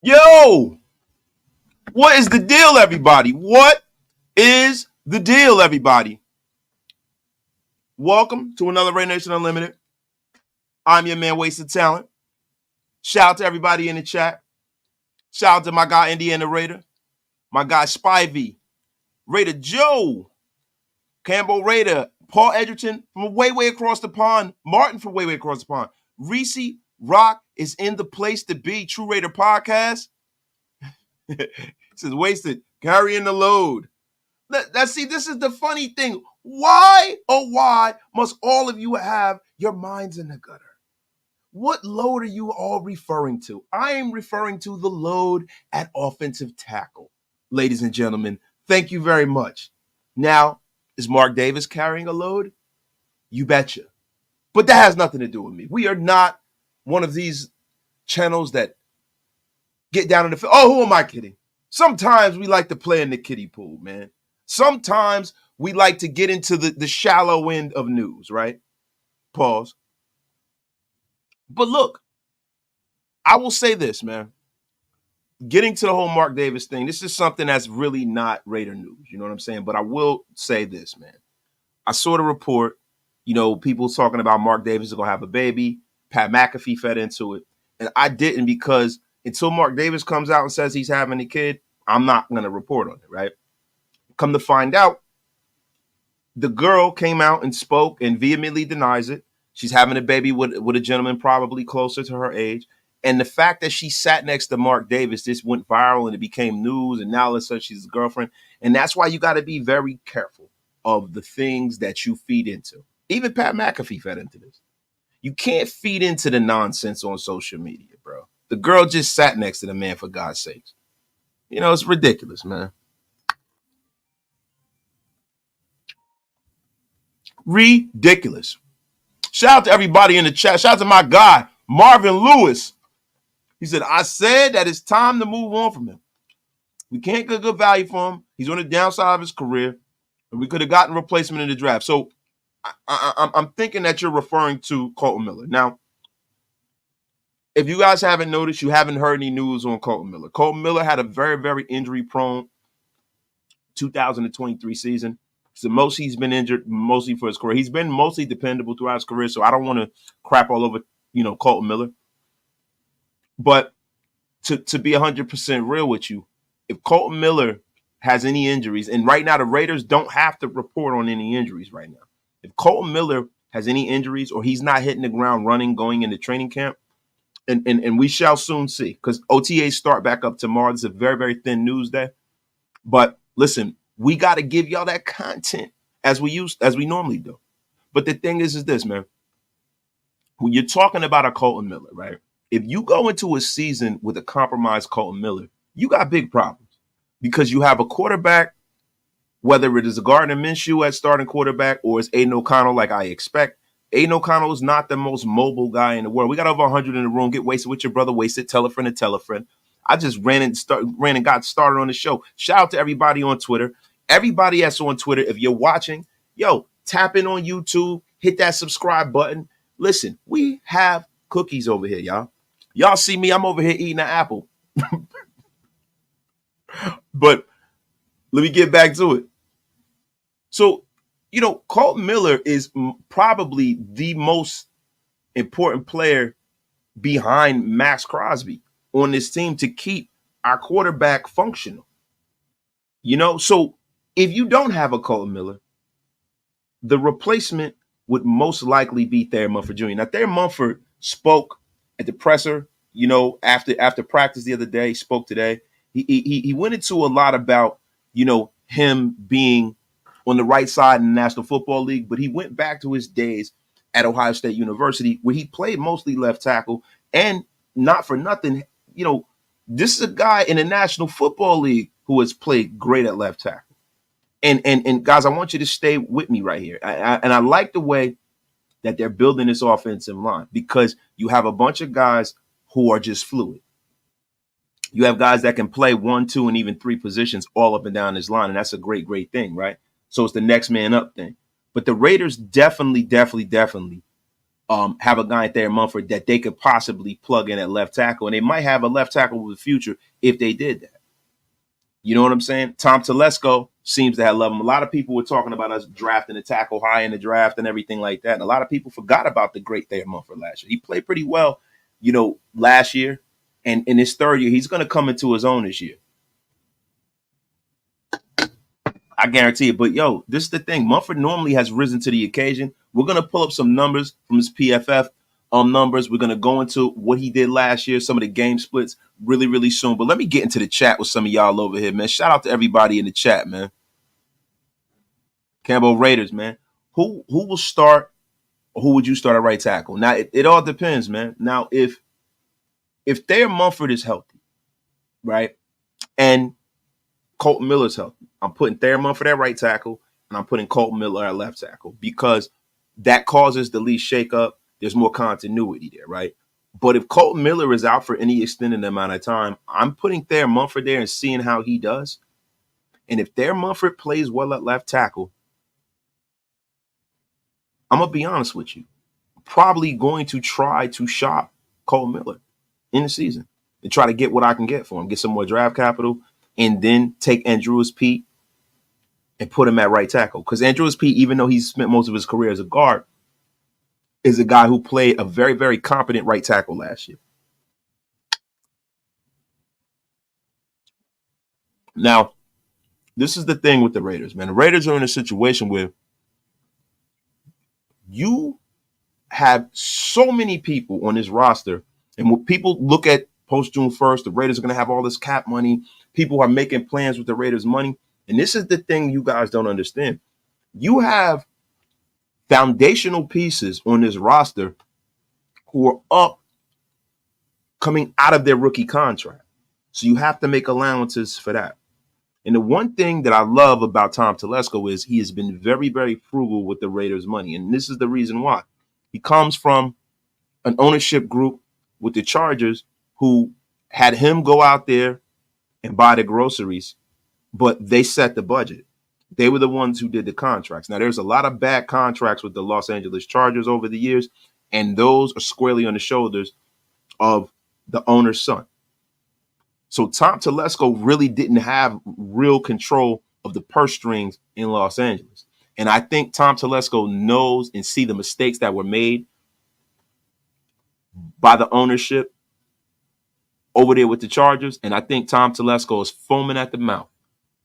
Yo, what is the deal, everybody? What is the deal, everybody? Welcome to another Ray Nation Unlimited. I'm your man, Wasted Talent. Shout out to everybody in the chat. Shout out to my guy, Indiana Raider. My guy, Spivey. Raider Joe. Campbell Raider. Paul Edgerton from way across the pond. Martin from way across the pond. Reese Rock is in the place to be. True Raider Podcast. Says Wasted, carrying the load. See, this is the funny thing. Why must all of you have your minds in the gutter? What load are you all referring to? I am referring to the load at offensive tackle. Ladies and gentlemen, thank you very much. Now, is Mark Davis carrying a load? You betcha. But that has nothing to do with me. We are not one of these channels that get down in the field. Oh, who am I kidding? Sometimes we like to play in the kiddie pool, man. Sometimes we like to get into the shallow end of news, right? Pause. But look, I will say this, man. Getting to the whole Mark Davis thing, this is something that's really not Raider news. You know what I'm saying? But I will say this, man. I saw the report, people talking about Mark Davis is going to have a baby. Pat McAfee fed into it. And I didn't because until Mark Davis comes out and says he's having a kid, I'm not going to report on it, right? Come to find out, the girl came out and spoke and vehemently denies it. She's having a baby with a gentleman probably closer to her age. And the fact that she sat next to Mark Davis, this went viral and it became news. And now let's say she's his girlfriend. And that's why you got to be very careful of the things that you feed into. Even Pat McAfee fed into this. You can't feed into the nonsense on social media, bro. The girl just sat next to the man, for God's sakes. It's ridiculous, man. Ridiculous. Shout out to everybody in the chat. Shout out to my guy, Marvin Lewis. He said, I said that it's time to move on from him. We can't get good value for him. He's on the downside of his career. And we could have gotten a replacement in the draft. So I'm thinking that you're referring to Kolton Miller. Now, if you guys haven't noticed, you haven't heard any news on Kolton Miller. Kolton Miller had a very, very injury-prone 2023 season. It's the most he's been injured mostly for his career. He's been mostly dependable throughout his career, so I don't want to crap all over, Kolton Miller. But to be 100% real with you, if Kolton Miller has any injuries, and right now the Raiders don't have to report on any injuries right now. If Kolton Miller has any injuries or he's not hitting the ground running going into training camp, and we shall soon see, because OTAs start back up tomorrow. This is a very, very thin news day. But listen, we got to give y'all that content as we normally do. But the thing is this, man. When you're talking about a Kolton Miller, right? If you go into a season with a compromised Kolton Miller, you got big problems because you have a quarterback, whether it is a Gardner Minshew at starting quarterback or it's Aiden O'Connell like I expect. Aiden O'Connell is not the most mobile guy in the world. We got over 100 in the room. Get wasted with your brother, wasted. Tell a friend to tell a friend. I just ran and got started on the show. Shout out to everybody on Twitter. Everybody that's on Twitter, if you're watching, tap in on YouTube, hit that subscribe button. Listen, we have cookies over here, y'all. Y'all see me, I'm over here eating an apple. But let me get back to it. So, Kolton Miller is probably the most important player behind Max Crosby on this team to keep our quarterback functional. So if you don't have a Kolton Miller, the replacement would most likely be Thayer Munford Jr. Now, Thayer Munford spoke at the presser, after practice the other day, he spoke today. He went into a lot about, him being on the right side in the National Football League, but he went back to his days at Ohio State University where he played mostly left tackle. And not for nothing, this is a guy in the National Football League who has played great at left tackle. And guys, I want you to stay with me right here. I like the way that they're building this offensive line because you have a bunch of guys who are just fluid. You have guys that can play 1, 2, and even 3 positions all up and down this line, and that's a great, great thing, right? So it's the next man up thing. But the Raiders definitely have a guy at Thayer Mumford that they could possibly plug in at left tackle, and they might have a left tackle with the future if they did that. You know what I'm saying? Tom Telesco seems to have loved him. A lot of people were talking about us drafting a tackle high in the draft and everything like that. And a lot of people forgot about the great Thayer Mumford last year. He played pretty well, last year. And in his third year, he's going to come into his own this year. I guarantee it. But, this is the thing. Munford normally has risen to the occasion. We're going to pull up some numbers from his PFF numbers. We're going to go into what he did last year, some of the game splits really, really soon. But let me get into the chat with some of y'all over here, man. Shout out to everybody in the chat, man. Campbell Raiders, man. Who will start, or who would you start at right tackle? Now, it all depends, man. Now, if Thayer Munford is healthy, right, and Kolton Miller's healthy, I'm putting Thayer Munford at right tackle, and I'm putting Kolton Miller at left tackle because that causes the least shakeup. There's more continuity there, right? But if Kolton Miller is out for any extended amount of time, I'm putting Thayer Munford there and seeing how he does. And if Thayer Munford plays well at left tackle, I'm going to be honest with you, probably going to try to shop Kolton Miller in the season and try to get what I can get for him, get some more draft capital, and then take Andrus Peat and put him at right tackle. Because Andrus Peat, even though he's spent most of his career as a guard, is a guy who played a very, very competent right tackle last year. Now, this is the thing with the Raiders, man. The Raiders are in a situation where you have so many people on this roster, and when people look at post June 1st, the Raiders are going to have all this cap money. People are making plans with the Raiders' money. And this is the thing you guys don't understand. You have foundational pieces on this roster who are up coming out of their rookie contract. So you have to make allowances for that. And the one thing that I love about Tom Telesco is he has been very, very frugal with the Raiders' money. And this is the reason why. He comes from an ownership group with the Chargers who had him go out there and buy the groceries, but they set the budget. They were the ones who did the contracts. Now, there's a lot of bad contracts with the Los Angeles Chargers over the years, and those are squarely on the shoulders of the owner's son. So Tom Telesco really didn't have real control of the purse strings in Los Angeles. And I think Tom Telesco knows and see the mistakes that were made by the ownership over there with the Chargers. And I think Tom Telesco is foaming at the mouth,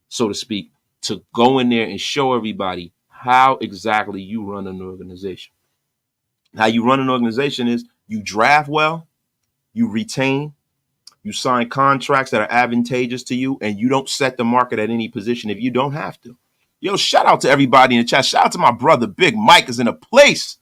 so to speak, to go in there and show everybody how exactly you run an organization. How you run an organization is you draft well, you retain, you sign contracts that are advantageous to you, and you don't set the market at any position if you don't have to. Yo, shout out to everybody in the chat. Shout out to my brother, Big Mike is in a place.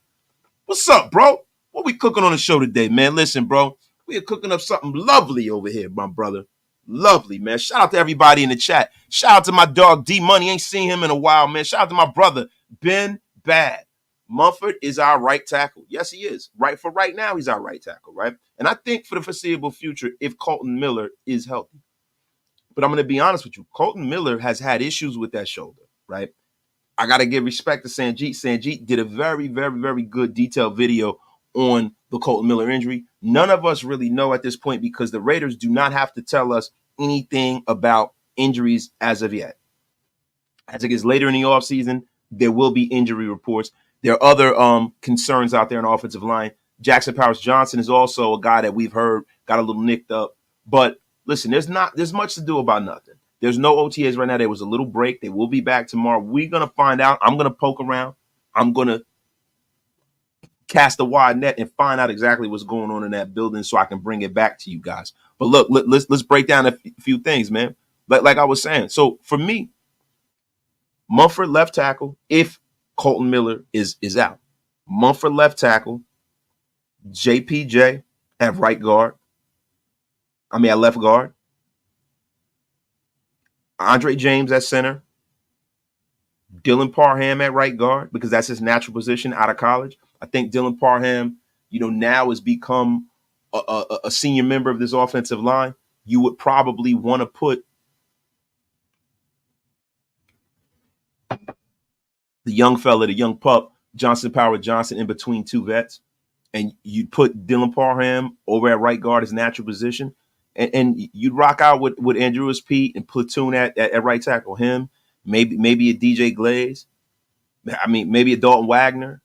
What's up, bro? What we cooking on the show today, man? Listen, bro, we are cooking up something lovely over here, my brother. Lovely, man. Shout out to everybody in the chat. Shout out to my dog, D Money. Ain't seen him in a while, man. Shout out to my brother, Ben Bad. Munford is our right tackle. Yes, he is. Right now, he's our right tackle, right? And I think for the foreseeable future, if Kolton Miller is healthy. But I'm going to be honest with you. Kolton Miller has had issues with that shoulder, right? I got to give respect to Sanjeet. Sanjeet did a very, very, very good detailed video on the Kolton Miller injury. None of us really know at this point because the Raiders do not have to tell us anything about injuries as of yet. As it gets later in the offseason, there will be injury reports. There are other concerns out there in the offensive line. Jackson Powers Johnson is also a guy that we've heard got a little nicked up. But listen, there's much to do about nothing. There's no OTAs right now. There was a little break. They will be back tomorrow. We're going to find out. I'm going to poke around. I'm going to cast a wide net and find out exactly what's going on in that building so I can bring it back to you guys. But look, let's break down a few things, man. Like I was saying. So for me, Munford left tackle if Kolton Miller is out. Munford left tackle, JPJ at right guard. At left guard. Andre James at center. Dylan Parham at right guard because that's his natural position out of college. I think Dylan Parham, now has become a senior member of this offensive line. You would probably want to put the young fella, the young pup, Johnson Power Johnson in between two vets. and you'd put Dylan Parham over at right guard, his natural position, and you'd rock out with Andrus, Peat, and platoon at right tackle him, maybe a DJ Glaze. I mean, maybe a Dalton Wagner.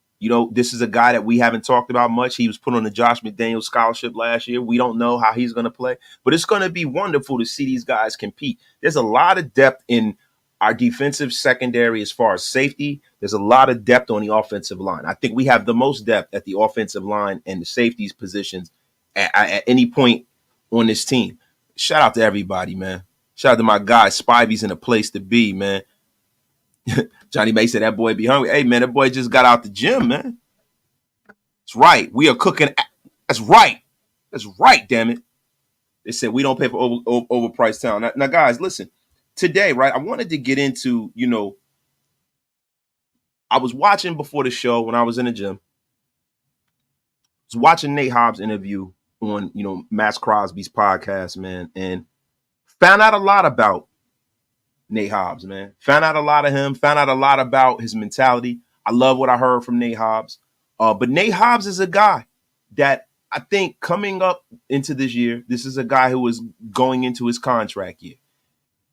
This is a guy that we haven't talked about much. He was put on the Josh McDaniels scholarship last year. We don't know how he's going to play, but it's going to be wonderful to see these guys compete. There's a lot of depth in our defensive secondary as far as safety. There's a lot of depth on the offensive line. I think we have the most depth at the offensive line and the safeties positions at any point on this team. Shout out to everybody, man. Shout out to my guy. Spivey's in a place to be, man. Johnny May said that boy be hungry. Hey, man, that boy just got out the gym, man. That's right. We are cooking. That's right. That's right, damn it. They said we don't pay for overpriced talent. Now, guys, listen. Today, right, I wanted to get into, I was watching before the show when I was in the gym. I was watching Nate Hobbs' interview on, Max Crosby's podcast, man, and found out a lot about Nate Hobbs, man. Found out a lot of him, found out a lot about his mentality. I love what I heard from Nate Hobbs. But Nate Hobbs is a guy that I think coming up into this year, this is a guy who is going into his contract year.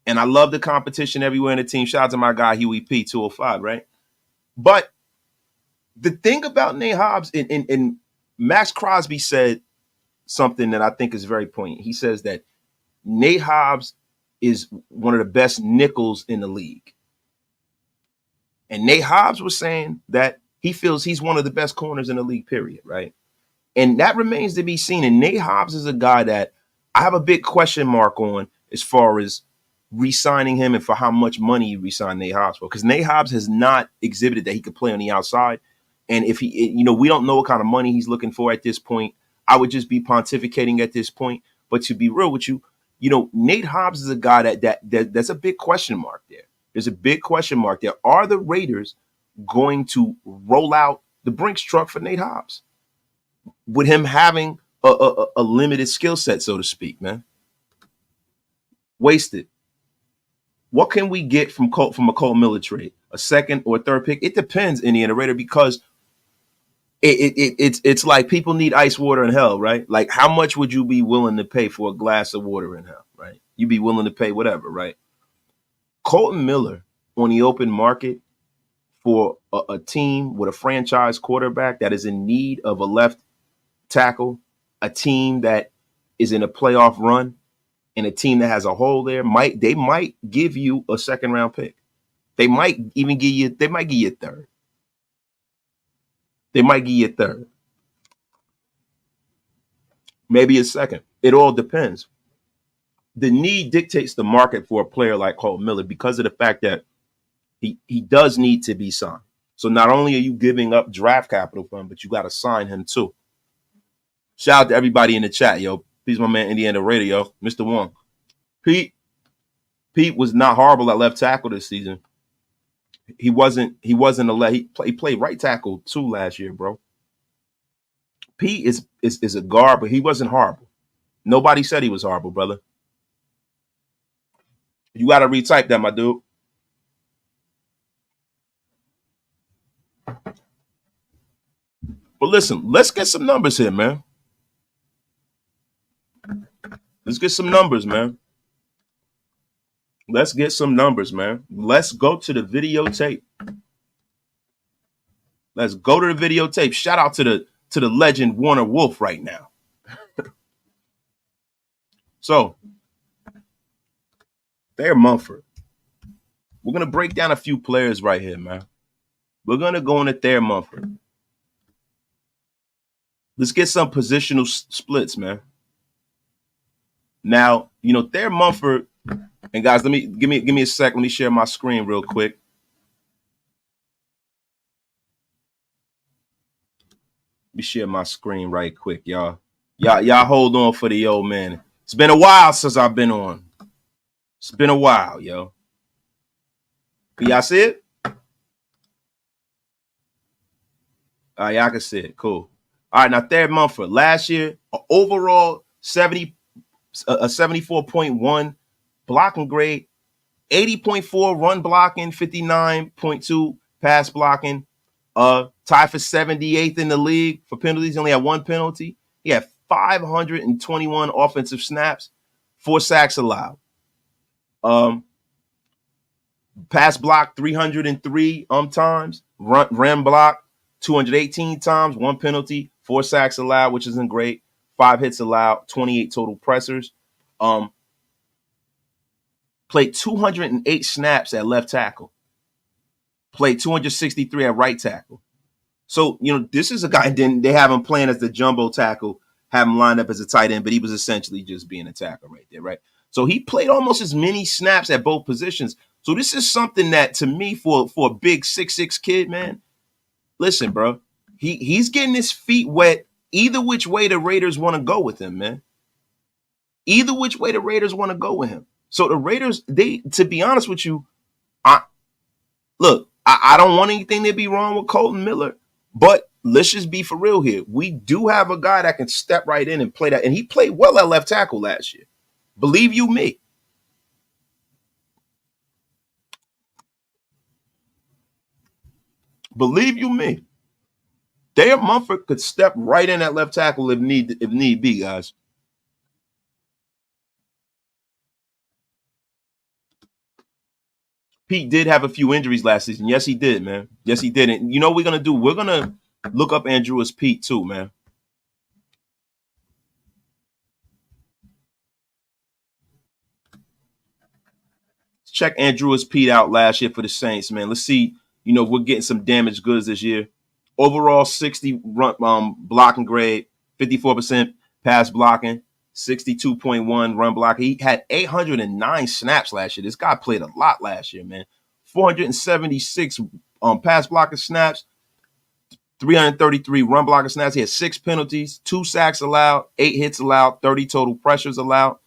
And I love the competition everywhere in the team. Shout out to my guy, Huey P, 205, right? But the thing about Nate Hobbs, and Max Crosby said something that I think is very poignant. He says that Nate Hobbs is one of the best nickels in the league. And Nate Hobbs was saying that he feels he's one of the best corners in the league, period, right? And that remains to be seen. And Nate Hobbs is a guy that I have a big question mark on as far as re-signing him and for how much money you re-sign Nate Hobbs for. Because Nate Hobbs has not exhibited that he could play on the outside. And if he, we don't know what kind of money he's looking for at this point. I would just be pontificating at this point. But to be real with you, Nate Hobbs is a guy that's a big question mark there. There's a big question mark there. Are the Raiders going to roll out the Brinks truck for Nate Hobbs with him having a limited skill set, so to speak, man? Wasted. What can we get from a Cole Miller trade? A second or third pick? It depends, Indiana Raider, because it's like people need ice water in hell, right? Like, how much would you be willing to pay for a glass of water in hell, right? You'd be willing to pay whatever, right? Kolton Miller on the open market for a team with a franchise quarterback that is in need of a left tackle, a team that is in a playoff run, and a team that has a hole there, they might give you a second round pick. They might even give you a third. They might give you a third. Maybe a second. It all depends. The need dictates the market for a player like Kolton Miller because of the fact that he does need to be signed. So not only are you giving up draft capital for him, but you got to sign him too. Shout out to everybody in the chat, yo. Please, my man, Indiana Raider, yo. Mr. Wong. Peat was not horrible at left tackle this season. He wasn't a left. He played right tackle too last year, bro. Peat is a guard, but he wasn't horrible. Nobody said he was horrible, brother. You got to retype that, my dude. But listen, let's get some numbers here, man. Let's get some numbers, man. Let's get some numbers, man. Let's go to the videotape. Let's go to the videotape. Shout out to the legend Warner Wolf right now. So, Thayer Mumford. We're going to break down a few players right here, man. We're going to go into Thayer Mumford. Let's get some positional splits, man. Now, Thayer Mumford, and guys, give me a sec. Let me share my screen real quick. Let me share my screen right quick, y'all. Y'all hold on for the old man. It's been a while since I've been on. It's been a while, yo. Can y'all see it? Y'all can see it. Cool. All right, now Thayer Munford. Last year, overall 74.1 blocking grade, 80.4 run blocking, 59.2 pass blocking, tied for 78th in the league for penalties. He only had one penalty. He had 521 offensive snaps, 4 sacks allowed. Pass block 303 times, rim block 218 times, 1 penalty, 4 sacks allowed, which isn't great. 5 hits allowed, 28 total pressures. Played 208 snaps at left tackle. Played 263 at right tackle. So, this is a guy, then they have him playing as the jumbo tackle, have him lined up as a tight end, but he was essentially just being a tackle right there, right? So he played almost as many snaps at both positions. So this is something that, to me, for a big 6'6" kid, man, listen, bro, he's getting his feet wet either which way the Raiders want to go with him, man. Either which way the Raiders want to go with him. So the Raiders, to be honest with you, I don't want anything to be wrong with Kolton Miller, but let's just be for real here. We do have a guy that can step right in and play that, and he played well at left tackle last year. Believe you me. Believe you me. Thayer Mumford could step right in at left tackle if need be, guys. Peat did have a few injuries last season. Yes, he did, man. Yes, he did. And you know what we're going to do? We're going to look up Andrus Peat too, man. Let's check Andrus Peat out last year for the Saints, man. Let's see, we're getting some damaged goods this year. Overall, 60 run blocking grade, 54% pass blocking, 62.1 run blocking. He had 809 snaps last year. This guy played a lot last year, man. 476 pass blocking snaps, 333 run blocking snaps. He had 6 penalties, 2 sacks allowed, 8 hits allowed, 30 total pressures allowed.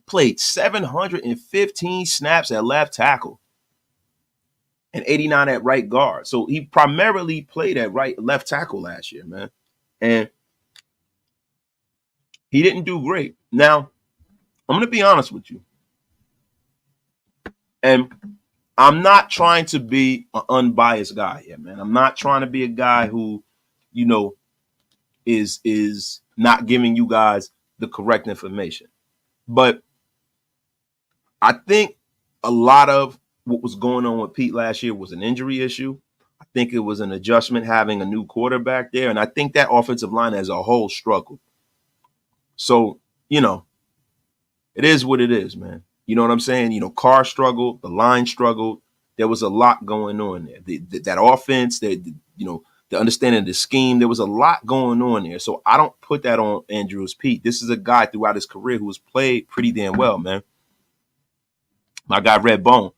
Played 715 snaps at left tackle and 89 at right guard. So he primarily played at left tackle last year, man. And he didn't do great. Now, I'm going to be honest with you. And I'm not trying to be an unbiased guy here, man. I'm not trying to be a guy who, is not giving you guys the correct information. But I think a lot of what was going on with Peat last year was an injury issue. I think it was an adjustment having a new quarterback there. And I think that offensive line as a whole struggled. So, it is what it is, man. You know what I'm saying? Carr struggled, the line struggled. There was a lot going on there. That offense, the understanding of the scheme, there was a lot going on there. So I don't put that on Andrus Peat. This is a guy throughout his career who has played pretty damn well, man. My guy, Red Bone.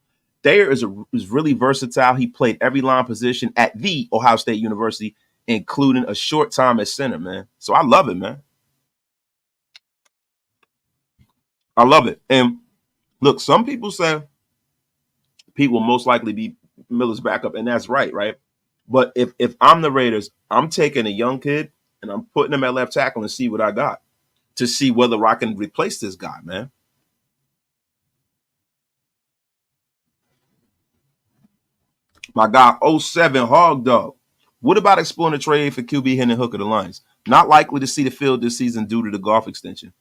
Thayer is really versatile. He played every line position at the Ohio State University, including a short time at center, man. So I love it, man. I love it. And look, some people say Peat will most likely be Miller's backup, and that's right? But if I'm the Raiders, I'm taking a young kid and I'm putting him at left tackle and see what I got to see whether I can replace this guy, man. My guy, 07 Hog Dog. What about exploring a trade for QB Hendon Hooker, the Lions? Not likely to see the field this season due to the golf extension.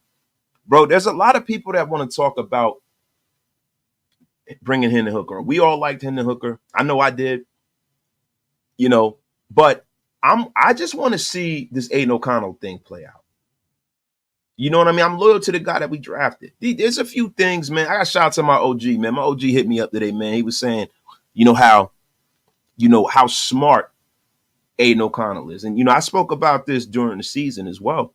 Bro, there's a lot of people that want to talk about bringing Hendon Hooker. We all liked Hendon Hooker. I know I did. But I just want to see this Aiden O'Connell thing play out. You know what I mean? I'm loyal to the guy that we drafted. There's a few things, man. I got shout out to my OG, man. My OG hit me up today, man. He was saying, how smart Aiden O'Connell is. And, I spoke about this during the season as well.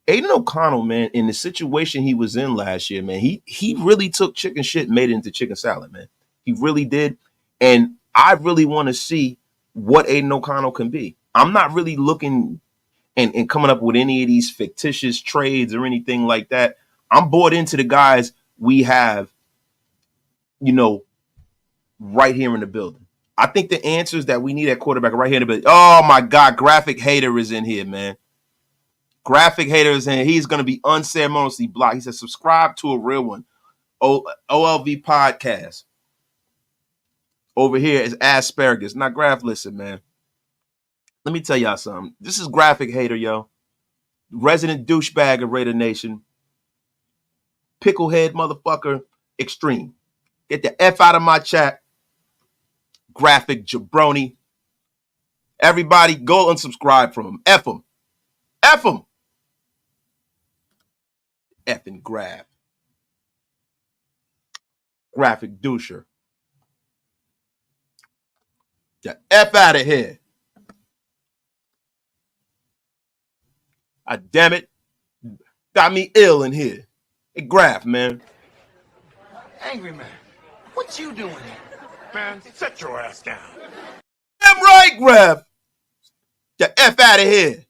Aiden O'Connell, man, in the situation he was in last year, man, he really took chicken shit and made it into chicken salad, man. He really did. And I really want to see what Aiden O'Connell can be. I'm not really looking and coming up with any of these fictitious trades or anything like that. I'm bought into the guys we have, right here in the building. I think the answers that we need at quarterback right here in the building. Oh, my God, Graphic Hater is in here, man. Graphic Hater is in here. He's going to be unceremoniously blocked. He says, subscribe to a real one. OLV podcast. Over here is asparagus. Not Graph, listen, man. Let me tell y'all something. This is Graphic Hater, yo. Resident douchebag of Raider Nation. Picklehead motherfucker extreme. Get the F out of my chat. Graphic jabroni. Everybody go unsubscribe from him. F him. F him. Effing graph. Graphic doucher. Get the F out of here. Damn it. Got me ill in here. Hey, Graph, man. Angry man, what you doing here? Man, sit your ass down. Damn right, Graph. Get the F out of here.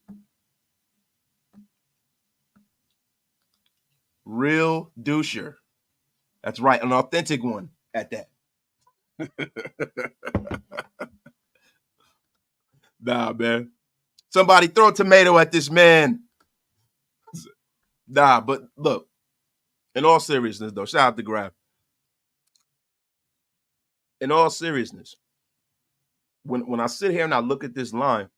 Real doucher. That's right, an authentic one at that. Nah, man. Somebody throw a tomato at this man. Nah, but look, in all seriousness, though, shout out to Graph. In all seriousness, when I sit here and I look at this line,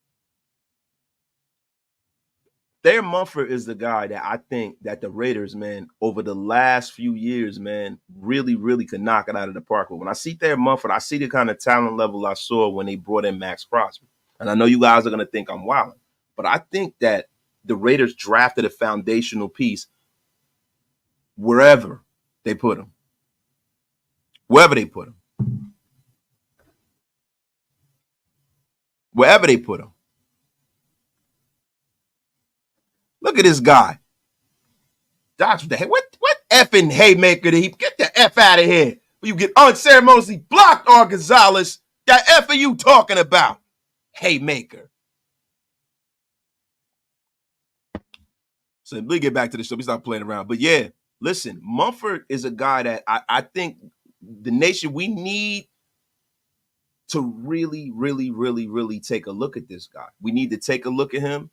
Thayer Mumford is the guy that I think that the Raiders, man, over the last few years, man, really, really could knock it out of the park. But when I see Thayer Mumford, I see the kind of talent level I saw when they brought in Max Crosby. And I know you guys are going to think I'm wilding, but I think that the Raiders drafted a foundational piece wherever they put him. Wherever they put him. Wherever they put him. Look at this guy. Dodge, what effing haymaker did he get the F out of here? You get unceremoniously blocked on Gonzalez. The F are you talking about? Haymaker. So let me get back to the show. We stop playing around. But yeah, listen, Mumford is a guy that I think the nation, we need to really, really, really, really take a look at this guy. We need to take a look at him.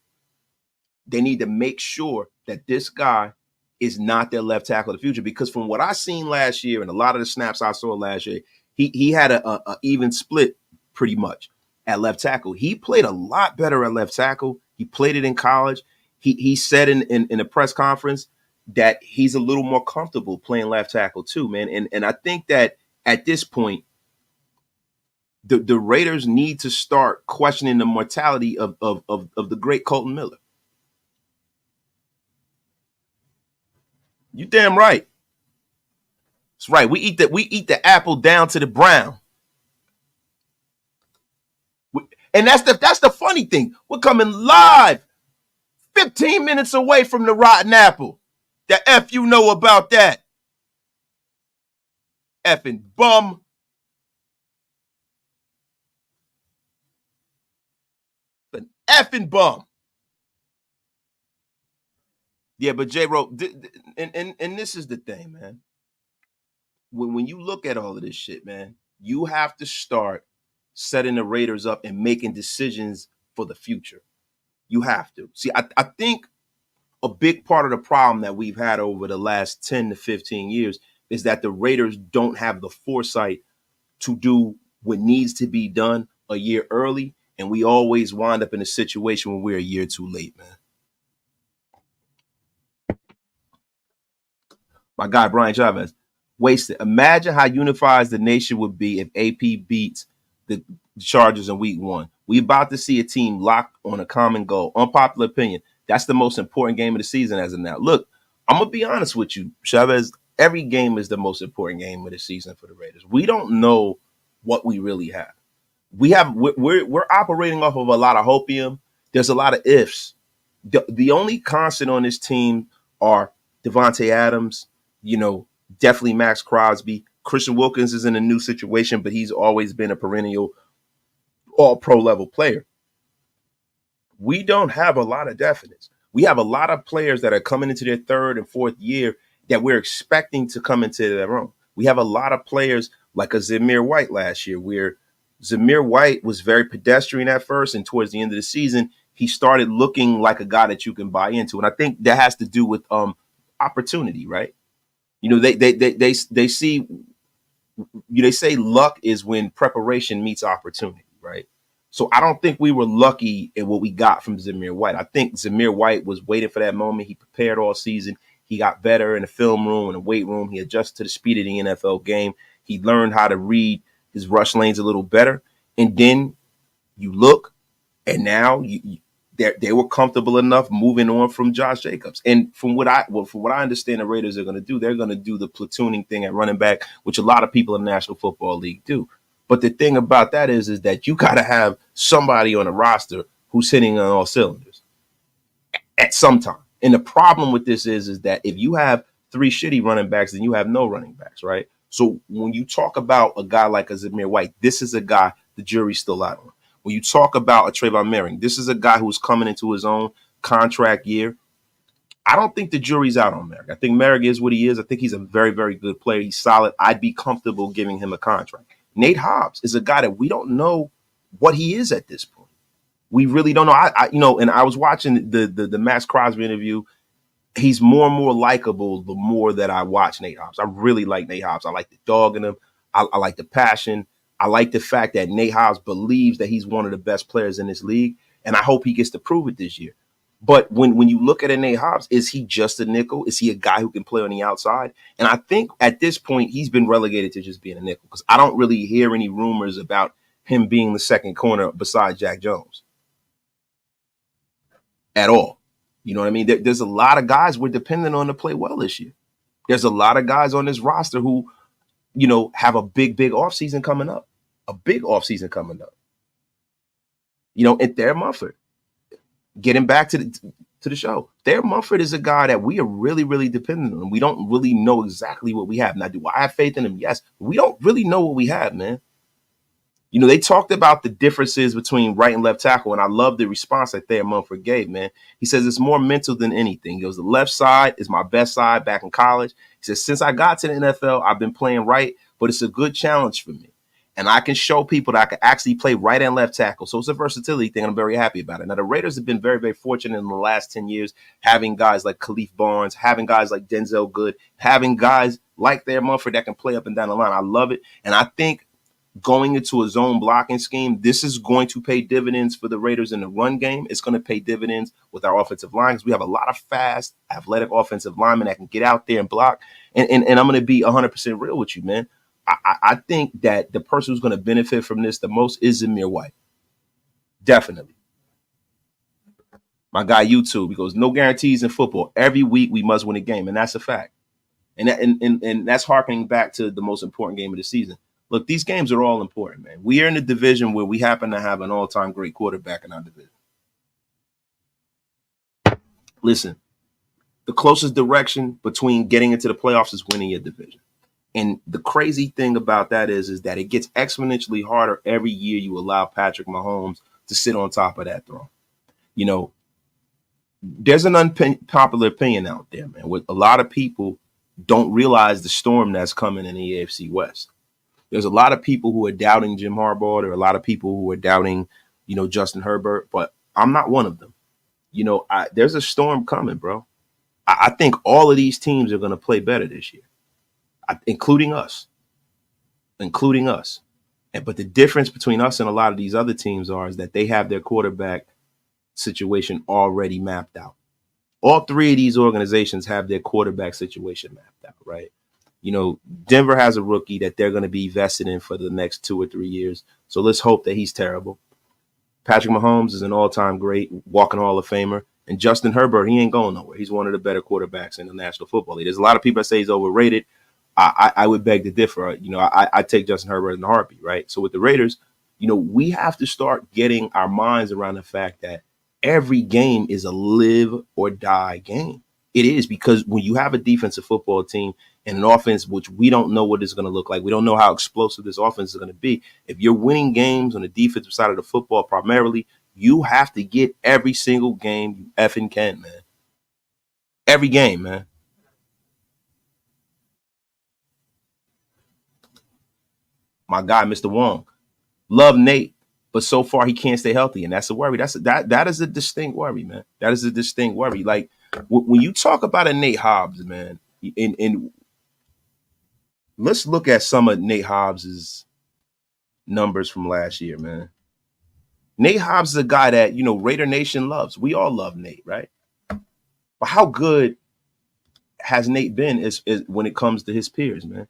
They need to make sure that this guy is not their left tackle of the future, because from what I seen last year and a lot of the snaps I saw last year, he had a even split pretty much at left tackle. He played a lot better at left tackle. He played it in college. He said in a press conference that he's a little more comfortable playing left tackle too, man. And I think that at this point, the Raiders need to start questioning the mortality of the great Kolton Miller. You damn right. That's right. We eat the apple down to the brown. And that's the funny thing. We're coming live 15 minutes away from the rotten apple. The F you know about that. Effing bum. An effing bum. Yeah, but J-Ro, and this is the thing, man. When you look at all of this shit, man, you have to start setting the Raiders up and making decisions for the future. You have to. See, I think a big part of the problem that we've had over the last 10 to 15 years is that the Raiders don't have the foresight to do what needs to be done a year early, and we always wind up in a situation where we're a year too late, man. My guy, Brian Chavez, wasted. Imagine how unified the nation would be if AP beats the Chargers in week 1. We about to see a team locked on a common goal. Unpopular opinion. That's the most important game of the season as of now. Look, I'm going to be honest with you, Chavez. Every game is the most important game of the season for the Raiders. We don't know what we really have. We're operating off of a lot of hopium. There's a lot of ifs. The only constant on this team are Devontae Adams, definitely Max Crosby. Christian Wilkins is in a new situation, but he's always been a perennial all-pro level player. We don't have a lot of definites. We have a lot of players that are coming into their third and fourth year that we're expecting to come into their own. We have a lot of players like a Zamir White last year, where Zamir White was very pedestrian at first, and towards the end of the season, he started looking like a guy that you can buy into. And I think that has to do with opportunity, right? They see, they say luck is when preparation meets opportunity, right? So I don't think we were lucky in what we got from Zamir White. I think Zamir White was waiting for that moment. He prepared all season. He got better in the film room and the weight room. He adjusted to the speed of the NFL game. He learned how to read his rush lanes a little better. And then you look, and now they were comfortable enough moving on from Josh Jacobs. And from what I understand, the Raiders are going to do, they're going to do the platooning thing at running back, which a lot of people in the National Football League do. But the thing about that is that you got to have somebody on the roster who's hitting on all cylinders at some time. And the problem with this is that if you have three shitty running backs, then you have no running backs, right? So when you talk about a guy like a Zamir White, this is a guy the jury's still out on. When you talk about a Trayvon Merring, this is a guy who's coming into his own contract year. I don't think the jury's out on Merrick. I think Merrick is what he is. I think he's a very, very good player. He's solid. I'd be comfortable giving him a contract. Nate Hobbs is a guy that we don't know what he is at this point. We really don't know. And I was watching the Max Crosby interview. He's more and more likable the more that I watch Nate Hobbs. I really like Nate Hobbs. I like the dog in him. I like the passion. I like the fact that Nate Hobbs believes that he's one of the best players in this league, and I hope he gets to prove it this year. But when you look at a Nate Hobbs, is he just a nickel? Is he a guy who can play on the outside? And I think at this point, he's been relegated to just being a nickel because I don't really hear any rumors about him being the second corner beside Jack Jones at all. You know what I mean? There's a lot of guys we're dependent on to play well this year. There's a lot of guys on this roster who, have a big offseason coming up. A big offseason coming up. And Thayer Munford. Getting back to the show, Thayer Munford is a guy that we are really, really dependent on. We don't really know exactly what we have. Now, do I have faith in him? Yes. We don't really know what we have, man. They talked about the differences between right and left tackle, and I love the response that Thayer Munford gave, man. He says it's more mental than anything. He goes, the left side is my best side back in college. He says, since I got to the NFL, I've been playing right, but it's a good challenge for me. And I can show people that I can actually play right and left tackle. So it's a versatility thing. I'm very happy about it. Now, the Raiders have been very, very fortunate in the last 10 years, having guys like Khalif Barnes, having guys like Denzel Good, having guys like Thayer Munford that can play up and down the line. I love it. And I think going into a zone blocking scheme, this is going to pay dividends for the Raiders in the run game. It's going to pay dividends with our offensive line because we have a lot of fast, athletic offensive linemen that can get out there and block. And I'm going to be 100% real with you, man. I think that the person who's going to benefit from this the most is Zamir White. Definitely. My guy, YouTube, because no guarantees in football. Every week we must win a game, and that's a fact. And that's harkening back to the most important game of the season. Look, these games are all important, man. We are in a division where we happen to have an all-time great quarterback in our division. Listen, the closest direction between getting into the playoffs is winning your division. And the crazy thing about that is that it gets exponentially harder every year you allow Patrick Mahomes to sit on top of that throne. There's an unpopular opinion out there, man, with a lot of people don't realize the storm that's coming in the AFC West. There's a lot of people who are doubting Jim Harbaugh. There are a lot of people who are doubting, Justin Herbert, but I'm not one of them. There's a storm coming, bro. I think all of these teams are going to play better this year. Including us. But the difference between us and a lot of these other teams is that they have their quarterback situation already mapped out. All three of these organizations have their quarterback situation mapped out, right? Denver has a rookie that they're going to be vested in for the next 2 or 3 years. So let's hope that he's terrible. Patrick Mahomes is an all-time great, walking Hall of Famer. And Justin Herbert, he ain't going nowhere. He's one of the better quarterbacks in the National Football League. There's a lot of people that say he's overrated. I would beg to differ. I take Justin Herbert in a heartbeat, right? So with the Raiders, we have to start getting our minds around the fact that every game is a live or die game. It is, because when you have a defensive football team and an offense, which we don't know what it's going to look like, we don't know how explosive this offense is going to be. If you're winning games on the defensive side of the football primarily, you have to get every single game you effing can, man. Every game, man. My guy, Mr. Wong. Love Nate, but so far he can't stay healthy, and that's a worry. That is a distinct worry, man. That is a distinct worry. Like when you talk about a Nate Hobbs, man, and let's look at some of Nate Hobbs's numbers from last year, man. Nate Hobbs is a guy that, Raider Nation loves. We all love Nate, right? But how good has Nate been is when it comes to his peers, man?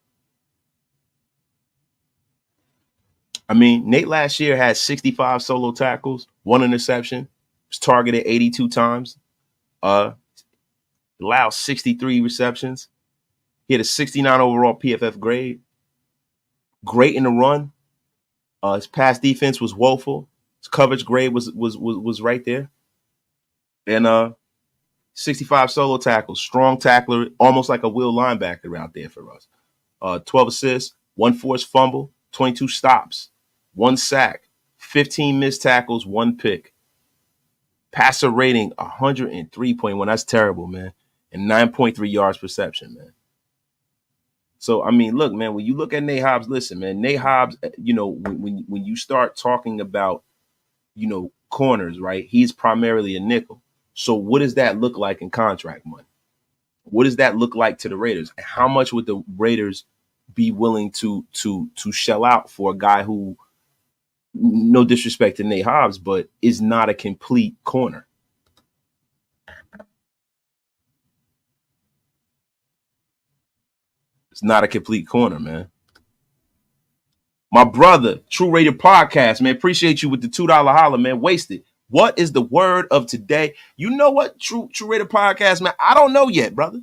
I mean, Nate last year had 65 solo tackles, 1 interception, was targeted 82 times, allowed 63 receptions. He had a 69 overall PFF grade. Great in the run. His pass defense was woeful. His coverage grade was right there. And 65 solo tackles, strong tackler, almost like a will linebacker out there for us. 12 assists, 1 forced fumble, 22 stops, 1 sack, 15 missed tackles, 1 pick. Passer rating 103.1. That's terrible, man. And 9.3 yards per reception, man. So, I mean, look, man, when you look at Nate Hobbs, listen, man, Nate Hobbs, when you start talking about, corners, right, he's primarily a nickel. So what does that look like in contract money? What does that look like to the Raiders? And how much would the Raiders be willing to shell out for a guy who, no disrespect to Nate Hobbs, but is not a complete corner? It's not a complete corner, man. My brother, True Raider Podcast, man. Appreciate you with the $2 holler, man. Wasted. What is the word of today? You know what, True Raider Podcast, man? I don't know yet, brother.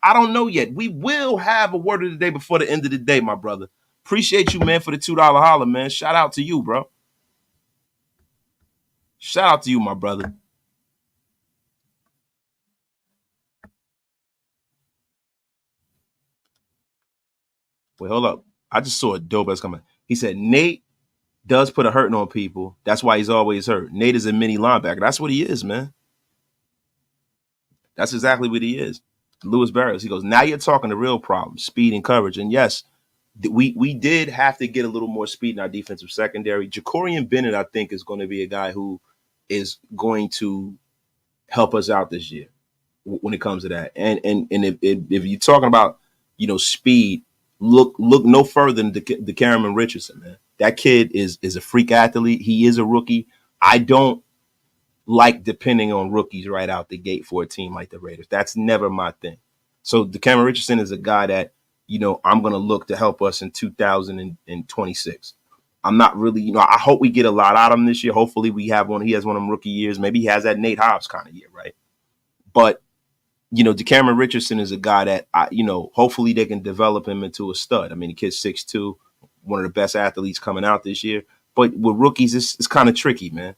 I don't know yet. We will have a word of the day before the end of the day, my brother. Appreciate you, man, for the $2 holler, man. Shout out to you, bro. Shout out to you, my brother. Wait, hold up. I just saw a dope ass comment. He said, Nate does put a hurting on people. That's why he's always hurt. Nate is a mini linebacker. That's what he is, man. That's exactly what he is. Lewis Barrios, he goes, now you're talking the real problem, speed and coverage. And yes, we did have to get a little more speed in our defensive secondary. Jacorian Bennett, I think, is going to be a guy who is going to help us out this year when it comes to that. And if you're talking about, speed, look no further than the Cameron Richardson, man. That kid is a freak athlete. He is a rookie. I don't like depending on rookies right out the gate for a team like the Raiders. That's never my thing. So the Cameron Richardson is a guy that, I'm going to look to help us in 2026. I'm not really, I hope we get a lot out of him this year. Hopefully he has one of them rookie years. Maybe he has that Nate Hobbs kind of year, right? But, DeCameron Richardson is a guy that, hopefully they can develop him into a stud. I mean, the kid's 6'2", one of the best athletes coming out this year. But with rookies, it's kind of tricky, man.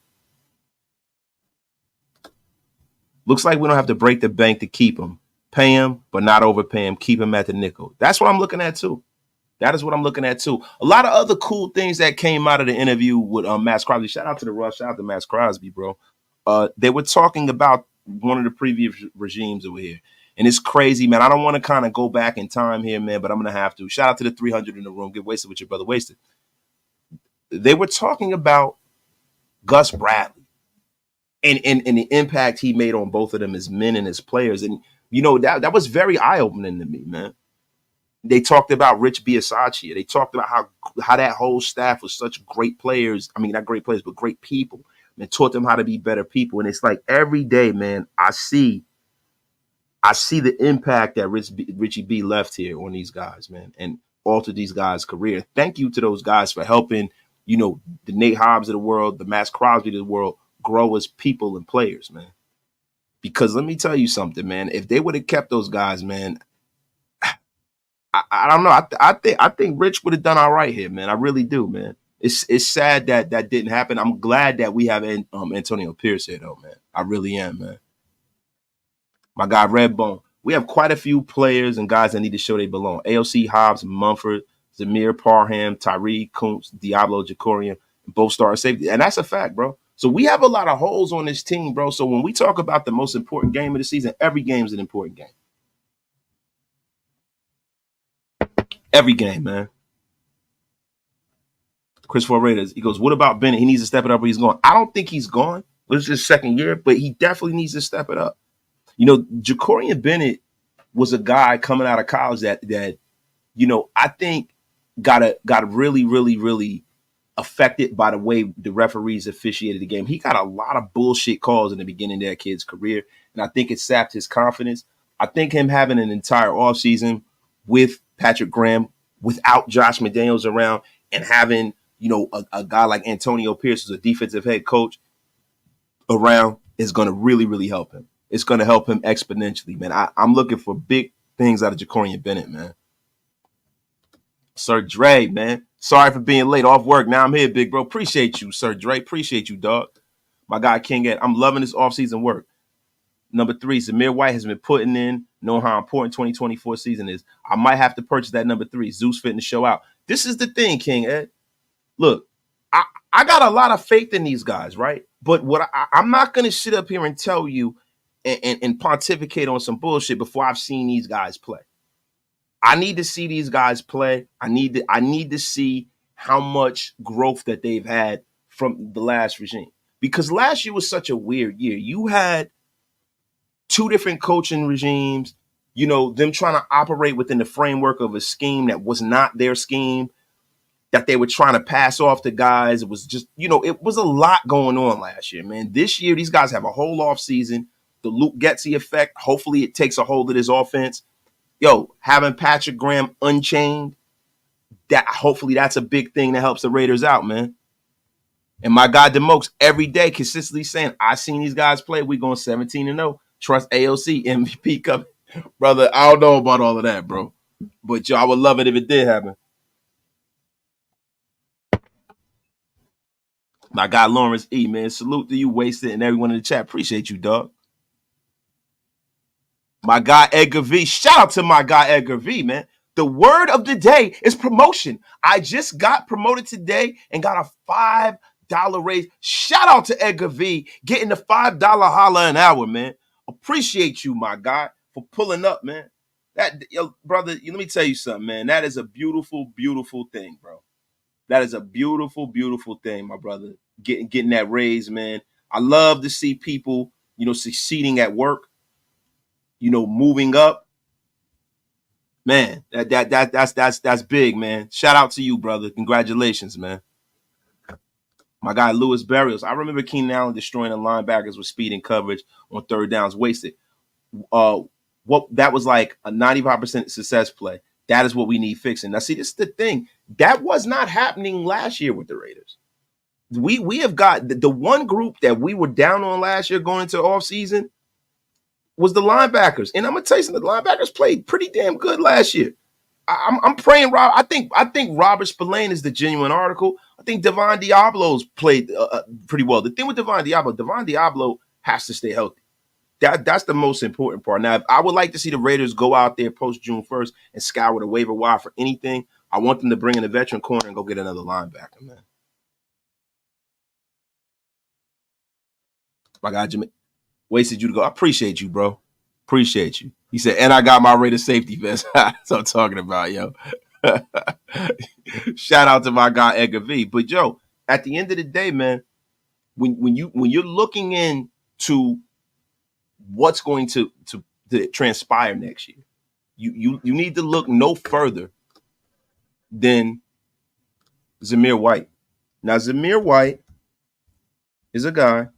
Looks like we don't have to break the bank to keep him. Pay him, but not overpay him. Keep him at the nickel. That's what I'm looking at, too. That is what I'm looking at, too. A lot of other cool things that came out of the interview with Max Crosby. Shout out to the Rush. Shout out to Max Crosby, bro. They were talking about one of the previous regimes over here. And it's crazy, man. I don't want to kind of go back in time here, man, but I'm going to have to. Shout out to the 300 in the room. Get wasted with your brother Wasted. They were talking about Gus Bradley and the impact he made on both of them as men and as players. And, that was very eye-opening to me, man. They talked about Rich Biasaccia. They talked about how that whole staff was such great players. I mean, not great players, but great people. And taught them how to be better people. And it's like every day, man, I see the impact that Richie B left here on these guys, man, and altered these guys' career. Thank you to those guys for helping, the Nate Hobbs of the world, the Max Crosby of the world, grow as people and players, man. Because let me tell you something, man. If they would have kept those guys, man, I don't know. I think Rich would have done all right here, man. I really do, man. It's sad that didn't happen. I'm glad that we have Antonio Pierce here, though, man. I really am, man. My guy Redbone. We have quite a few players and guys that need to show they belong. AOC Hobbs, Mumford, Zamir Parham, Tyree Kuntz, Diablo Jacorian, both star safety. And that's a fact, bro. So we have a lot of holes on this team, bro. So when we talk about the most important game of the season, every game is an important game. Every game, man. Christopher Raiders, he goes, what about Bennett? He needs to step it up where he's going. I don't think he's gone. This is his second year, but he definitely needs to step it up. Jacorian Bennett was a guy coming out of college that I think got really, really, really affected by the way the referees officiated the game. He got a lot of bullshit calls in the beginning of that kid's career, and I think it sapped his confidence. I think him having an entire offseason with Patrick Graham, without Josh McDaniels around, and having, a guy like Antonio Pierce, who's a defensive head coach, around, is going to really, really help him. It's going to help him exponentially, man. I'm looking for big things out of Jacorian Bennett, man. Sir Dre, man. Sorry for being late off work. Now I'm here, big bro. Appreciate you, Sir Dre. Appreciate you, dog. My guy, King Ed. I'm loving this offseason work. Number 3, Zamir White has been putting in, knowing how important 2024 season is. I might have to purchase that number 3. Zeus fitting to show out. This is the thing, King Ed. Look, I got a lot of faith in these guys, right? But what I'm not going to sit up here and tell you and pontificate on some bullshit before I've seen these guys play. I need to see these guys play. I need to see how much growth that they've had from the last regime. Because last year was such a weird year. You had 2 different coaching regimes, them trying to operate within the framework of a scheme that was not their scheme, that they were trying to pass off to guys. It was just, it was a lot going on last year, man. This year, these guys have a whole off season. The Luke Getsy effect, hopefully it takes a hold of this offense. Having Patrick Graham unchained, hopefully that's a big thing that helps the Raiders out, man. And my guy DeMokes every day consistently saying, I seen these guys play. We going 17-0. Trust AOC MVP coming. Brother, I don't know about all of that, bro. But I would love it if it did happen. My guy Lawrence E, man. Salute to you, Wasted, and everyone in the chat. Appreciate you, dog. My guy Edgar V. Shout out to my guy Edgar V, man. The word of the day is promotion. I just got promoted today and got a $5 raise. Shout out to Edgar V getting the $5 holla an hour, man. Appreciate you, my guy, for pulling up, man. Brother, let me tell you something, man. That is a beautiful, beautiful thing, bro. That is a beautiful, beautiful thing, my brother. Getting that raise, man. I love to see people, succeeding at work. Moving up, man, that's big, man. Shout out to you, brother. Congratulations, man. My guy Lewis Barrios. I remember Keenan Allen destroying the linebackers with speed and coverage on 3rd downs wasted. What that was like a 95% success play. That is what we need fixing. Now, see, this is the thing. That was not happening last year with the Raiders. We have got the one group that we were down on last year going into offseason was the linebackers. And I'm gonna tell you something, the linebackers played pretty damn good last year. I'm praying Rob. I think Robert Spillane is the genuine article. I think Devon Diablo's played pretty well. The thing with Devon Diablo has to stay healthy. That's the most important part. Now, I would like to see the Raiders go out there post June 1st and scour the waiver wire for anything. I want them to bring in a veteran corner and go get another linebacker, man. My guy Jimmy. Wasted you to go. I appreciate you, bro. Appreciate you. He said, and I got my Raider safety vest. That's what I'm talking about, yo. Shout out to my guy Edgar V. But at the end of the day, man, when you're looking into what's going to transpire next year, you need to look no further than Zamir White. Now, Zamir White is a guy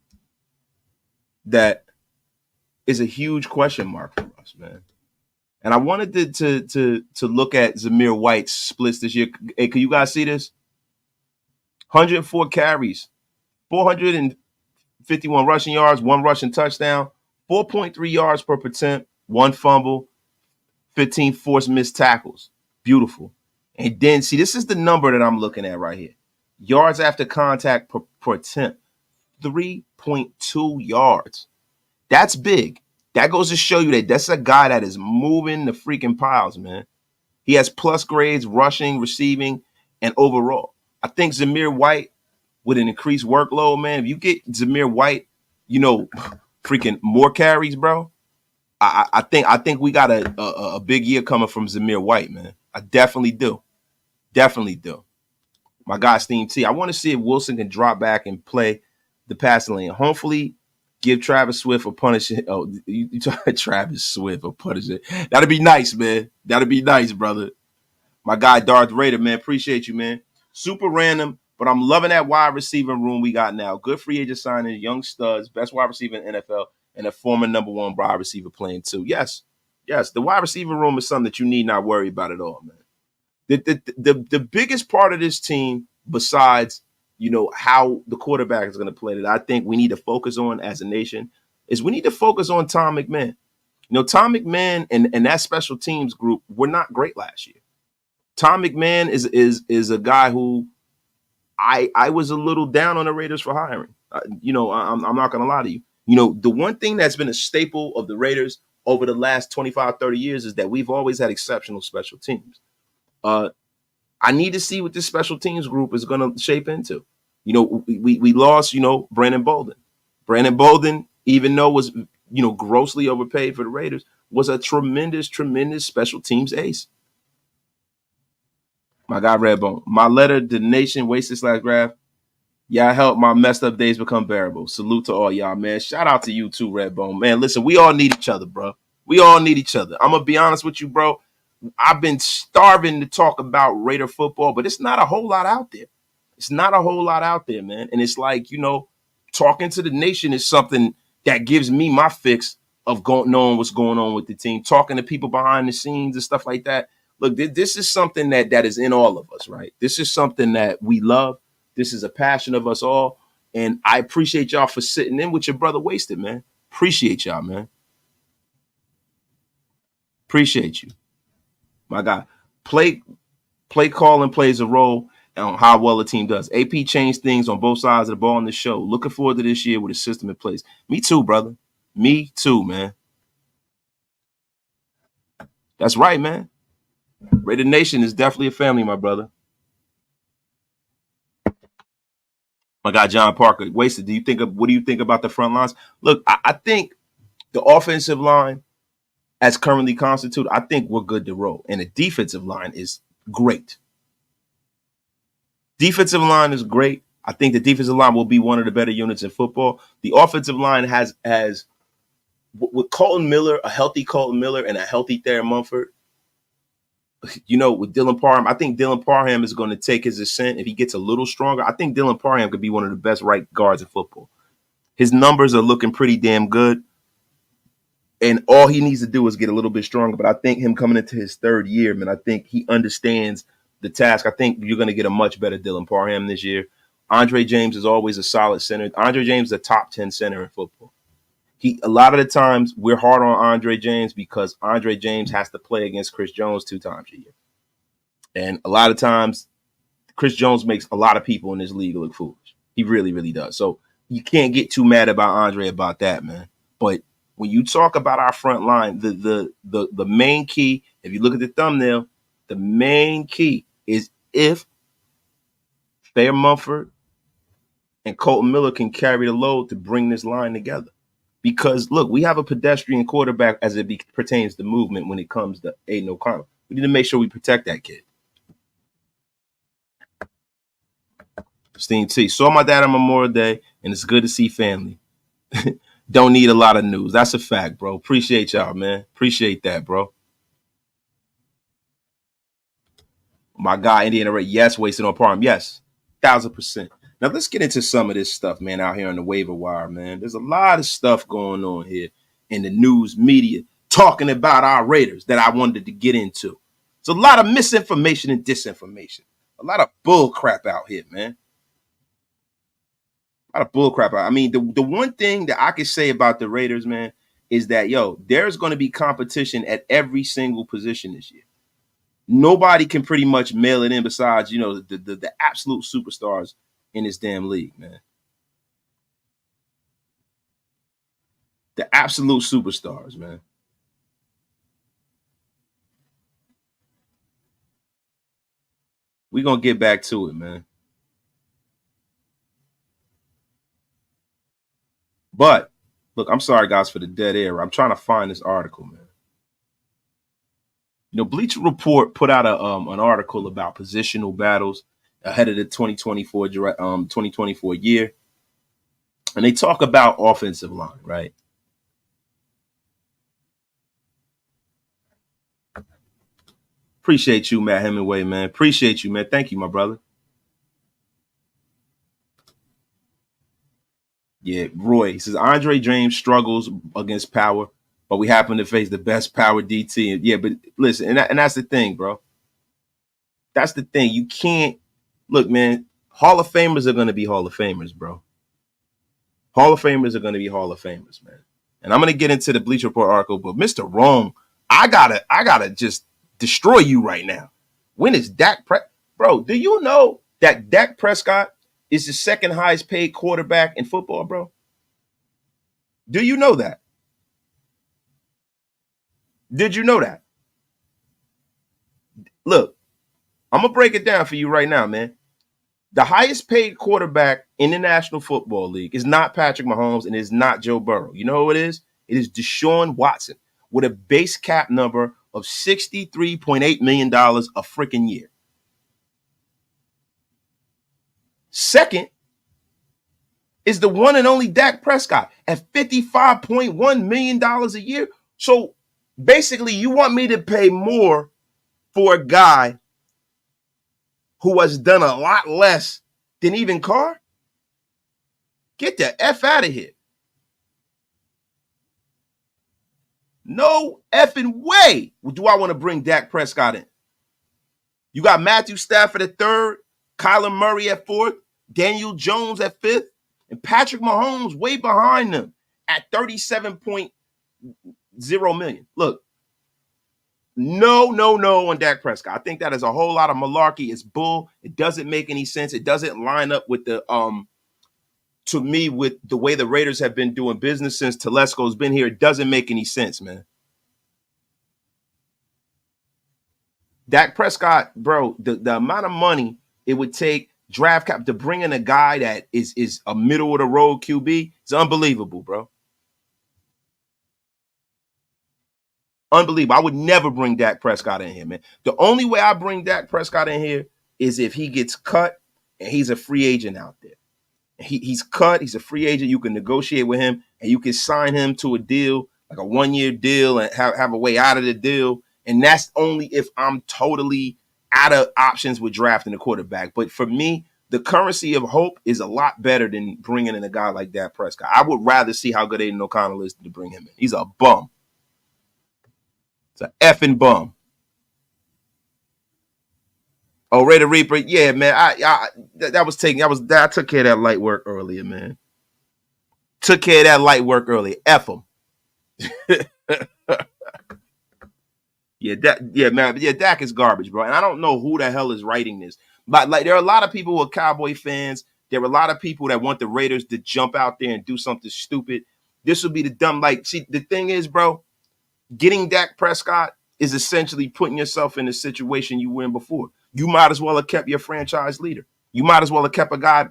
that is a huge question mark for us, man. And I wanted to look at Zamir White's splits this year. Hey, can you guys see this? 104 carries, 451 rushing yards, 1 rushing touchdown, 4.3 yards per attempt, 1 fumble, 15 forced missed tackles. Beautiful. And then, see, this is the number that I'm looking at right here. Yards after contact per attempt, 3.2 yards. That's big. That goes to show you that that's a guy that is moving the freaking piles, man. He has plus grades, rushing, receiving, and overall. I think Zamir White, with an increased workload, man, if you get Zamir White, freaking more carries, bro, I think we got a big year coming from Zamir White, man. I definitely do. Definitely do. My guy, Steam T. I want to see if Wilson can drop back and play the passing lane. Hopefully, give Travis Swift a punishment. Oh, you talking Travis Swift a punishment. That'd be nice, man. That'd be nice, brother. My guy, Darth Raider, man. Appreciate you, man. Super random, but But I'm loving that wide receiver room we got now. Good free agent signing, young studs, best wide receiver in NFL, and a former #1 wide receiver playing too. Yes, the wide receiver room is something that you need not worry about at all, man. The biggest part of this team, besides how the quarterback is going to play, that I think we need to focus on as a nation, is we need to focus on Tom McMahon. Tom McMahon and that special teams group were not great last year. Tom McMahon is a guy who I was a little down on the Raiders for hiring. I'm not going to lie to you. The one thing that's been a staple of the Raiders over the last 25, 30 years is that we've always had exceptional special teams. I need to see what this special teams group is going to shape into. We lost, Brandon Bolden. Brandon Bolden, even though was, grossly overpaid for the Raiders, was a tremendous, tremendous special teams ace. My guy Redbone. My letter to the nation, wasted / graph. Y'all help my messed up days become bearable. Salute to all y'all, man. Shout out to you too, Redbone. Man, listen, we all need each other, bro. We all need each other. I'm going to be honest with you, bro. I've been starving to talk about Raider football, but it's not a whole lot out there. It's not a whole lot out there, man. And it's like, talking to the nation is something that gives me my fix of knowing what's going on with the team, talking to people behind the scenes and stuff like that. Look, this is something that is in all of us, right? This is something that we love. This is a passion of us all. And I appreciate y'all for sitting in with your brother Wasted, man. Appreciate y'all, man. Appreciate you. My guy. Play calling plays a role on how well the team does. AP changed things on both sides of the ball in the show. Looking forward to this year with a system in place. Me too, brother. Me too, man. That's right, man. Raider Nation is definitely a family, my brother. My guy John Parker. Wasted. What do you think about the front lines? Look, I think the offensive line, as currently constituted, I think we're good to roll. And the defensive line is great. Defensive line is great. I think the defensive line will be one of the better units in football. The offensive line has with Kolton Miller, a healthy Kolton Miller and a healthy Thayer Mumford. With Dylan Parham, I think Dylan Parham is going to take his ascent. If he gets a little stronger, I think Dylan Parham could be one of the best right guards in football. His numbers are looking pretty damn good. And all he needs to do is get a little bit stronger. But I think him coming into his third year, man, I think he understands the task. I think you're going to get a much better Dylan Parham this year. Andre James is always a solid center. Andre James is a top 10 center in football. A lot of the times we're hard on Andre James because Andre James has to play against Chris Jones 2 times a year. And a lot of times Chris Jones makes a lot of people in this league look foolish. He really, really does. So you can't get too mad about Andre about that, man. But when you talk about our front line, the main key, if you look at the thumbnail, the main key is if Thayer Munford and Kolton Miller can carry the load to bring this line together. Because, look, we have a pedestrian quarterback as it pertains to movement when it comes to Aiden O'Connell. We need to make sure we protect that kid. Steve T. Saw my dad on Memorial Day, and it's good to see family. Don't need a lot of news. That's a fact, bro. Appreciate y'all, man. Appreciate that, bro. My guy, Indiana Ray, yes, wasted on Parham. Yes, 1,000%. Now, let's get into some of this stuff, man, out here on the waiver wire, man. There's a lot of stuff going on here in the news media talking about our Raiders that I wanted to get into. There's a lot of misinformation and disinformation. A lot of bull crap out here, man. A lot of bull crap out. I mean, the one thing that I can say about the Raiders, man, is that, there's going to be competition at every single position this year. Nobody can pretty much mail it in besides, the absolute superstars in this damn league, man. The absolute superstars, man. We're going to get back to it, man. But, look, I'm sorry, guys, for the dead air. I'm trying to find this article, man. Bleacher Report put out an article about positional battles ahead of the 2024 year. And they talk about offensive line, right? Appreciate you, Matt Hemingway, man. Appreciate you, man. Thank you, my brother. Yeah, Roy says Andre James struggles against power, but we happen to face the best power DT. Yeah, but listen, and that's the thing, bro. That's the thing. You can't look, man. Hall of Famers are going to be Hall of Famers, bro. Hall of Famers are going to be Hall of Famers, man. And I'm going to get into the Bleacher Report article, but Mr. Wrong, I gotta just destroy you right now. When is bro? Do you know that Dak Prescott is the second highest paid quarterback in football, bro? Do you know that? Did you know that? Look, I'm gonna break it down for you right now, man. The highest paid quarterback in the National Football League is not Patrick Mahomes and is not Joe Burrow. You know who it is? It is Deshaun Watson with a base cap number of $63.8 million a freaking year. Second is the one and only Dak Prescott at $55.1 million a year. So basically, you want me to pay more for a guy who has done a lot less than even Carr? Get the F out of here. No effing way do I want to bring Dak Prescott in. You got Matthew Stafford at third, Kyler Murray at fourth, Daniel Jones at fifth, and Patrick Mahomes way behind them at $37.0 million. Look, no on Dak Prescott. I think that is a whole lot of malarkey. It's bull. It doesn't make any sense. It doesn't line up with the to me, with the way the Raiders have been doing business since Telesco's been here. It doesn't make any sense, man. Dak Prescott, bro, the amount of money it would take draft cap to bring in a guy that is a middle of the road QB, it's unbelievable, bro. Unbelievable. I would never bring Dak Prescott in here, man. The only way I bring Dak Prescott in here is if he gets cut and he's a free agent out there. He's cut. He's a free agent. You can negotiate with him and you can sign him to a deal, like a 1-year deal, and have a way out of the deal. And that's only if I'm totally out of options with drafting a quarterback. But for me, the currency of hope is a lot better than bringing in a guy like Dak Prescott. I would rather see how good Aiden O'Connell is to bring him in. He's a bum. It's an effing bum. Oh, Ray the Reaper, yeah, man. I took care of that light work earlier, man. Took care of that light work earlier. F him. Dak is garbage, bro. And I don't know who the hell is writing this. But like, there are a lot of people who are Cowboy fans. There are a lot of people that want the Raiders to jump out there and do something stupid. This would be the dumb. Like, see, the thing is, bro, getting Dak Prescott is essentially putting yourself in the situation you were in before. You might as well have kept your franchise leader. You might as well have kept a guy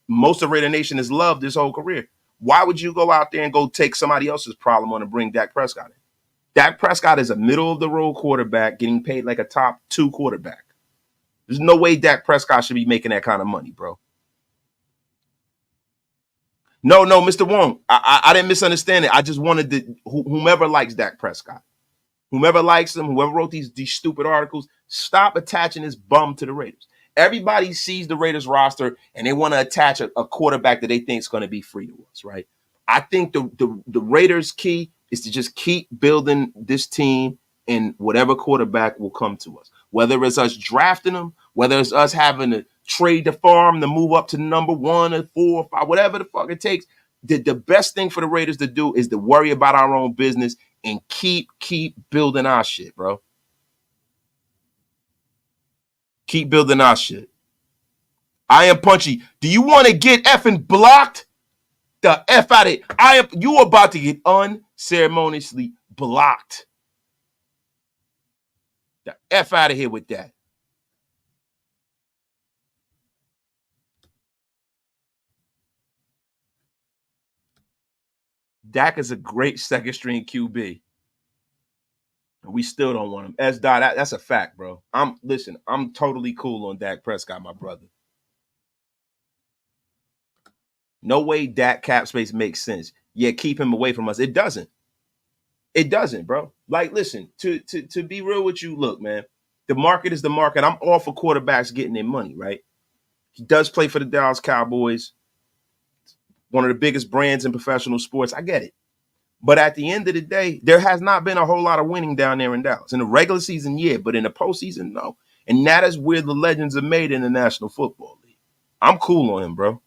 most of Raider Nation has loved his whole career. Why would you go out there and go take somebody else's problem on and bring Dak Prescott in? Dak Prescott is a middle-of-the-road quarterback getting paid like a top 2 quarterback. There's no way Dak Prescott should be making that kind of money, bro. No, Mr. Wong, I didn't misunderstand it. I just wanted whomever likes Dak Prescott, whomever likes him, whoever wrote these stupid articles, stop attaching this bum to the Raiders. Everybody sees the Raiders roster and they want to attach a quarterback that they think is going to be free to us, right? I think the Raiders' key is to just keep building this team, and whatever quarterback will come to us. Whether it's us drafting them, whether it's us having to trade the farm to move up to number 1 or 4 or 5, whatever the fuck it takes. The best thing for the Raiders to do is to worry about our own business and keep building our shit, bro. Keep building our shit. I am Punchy. Do you want to get effing blocked? The F out of it. You about to get unceremoniously blocked. The F out of here with that. Dak is a great second string QB. We still don't want him. That's a fact, bro. I'm totally cool on Dak Prescott, my brother. No way Dak cap space makes sense. Yeah, keep him away from us. It doesn't. It doesn't, bro. Like, listen, to be real with you, look, man, the market is the market. I'm all for quarterbacks getting their money, right? He does play for the Dallas Cowboys. one of the biggest brands in professional sports. I get it. But at the end of the day, there has not been a whole lot of winning down there in Dallas. In the regular season, yeah, but in the postseason, no. And that is where the legends are made in the National Football League. I'm cool on him, bro.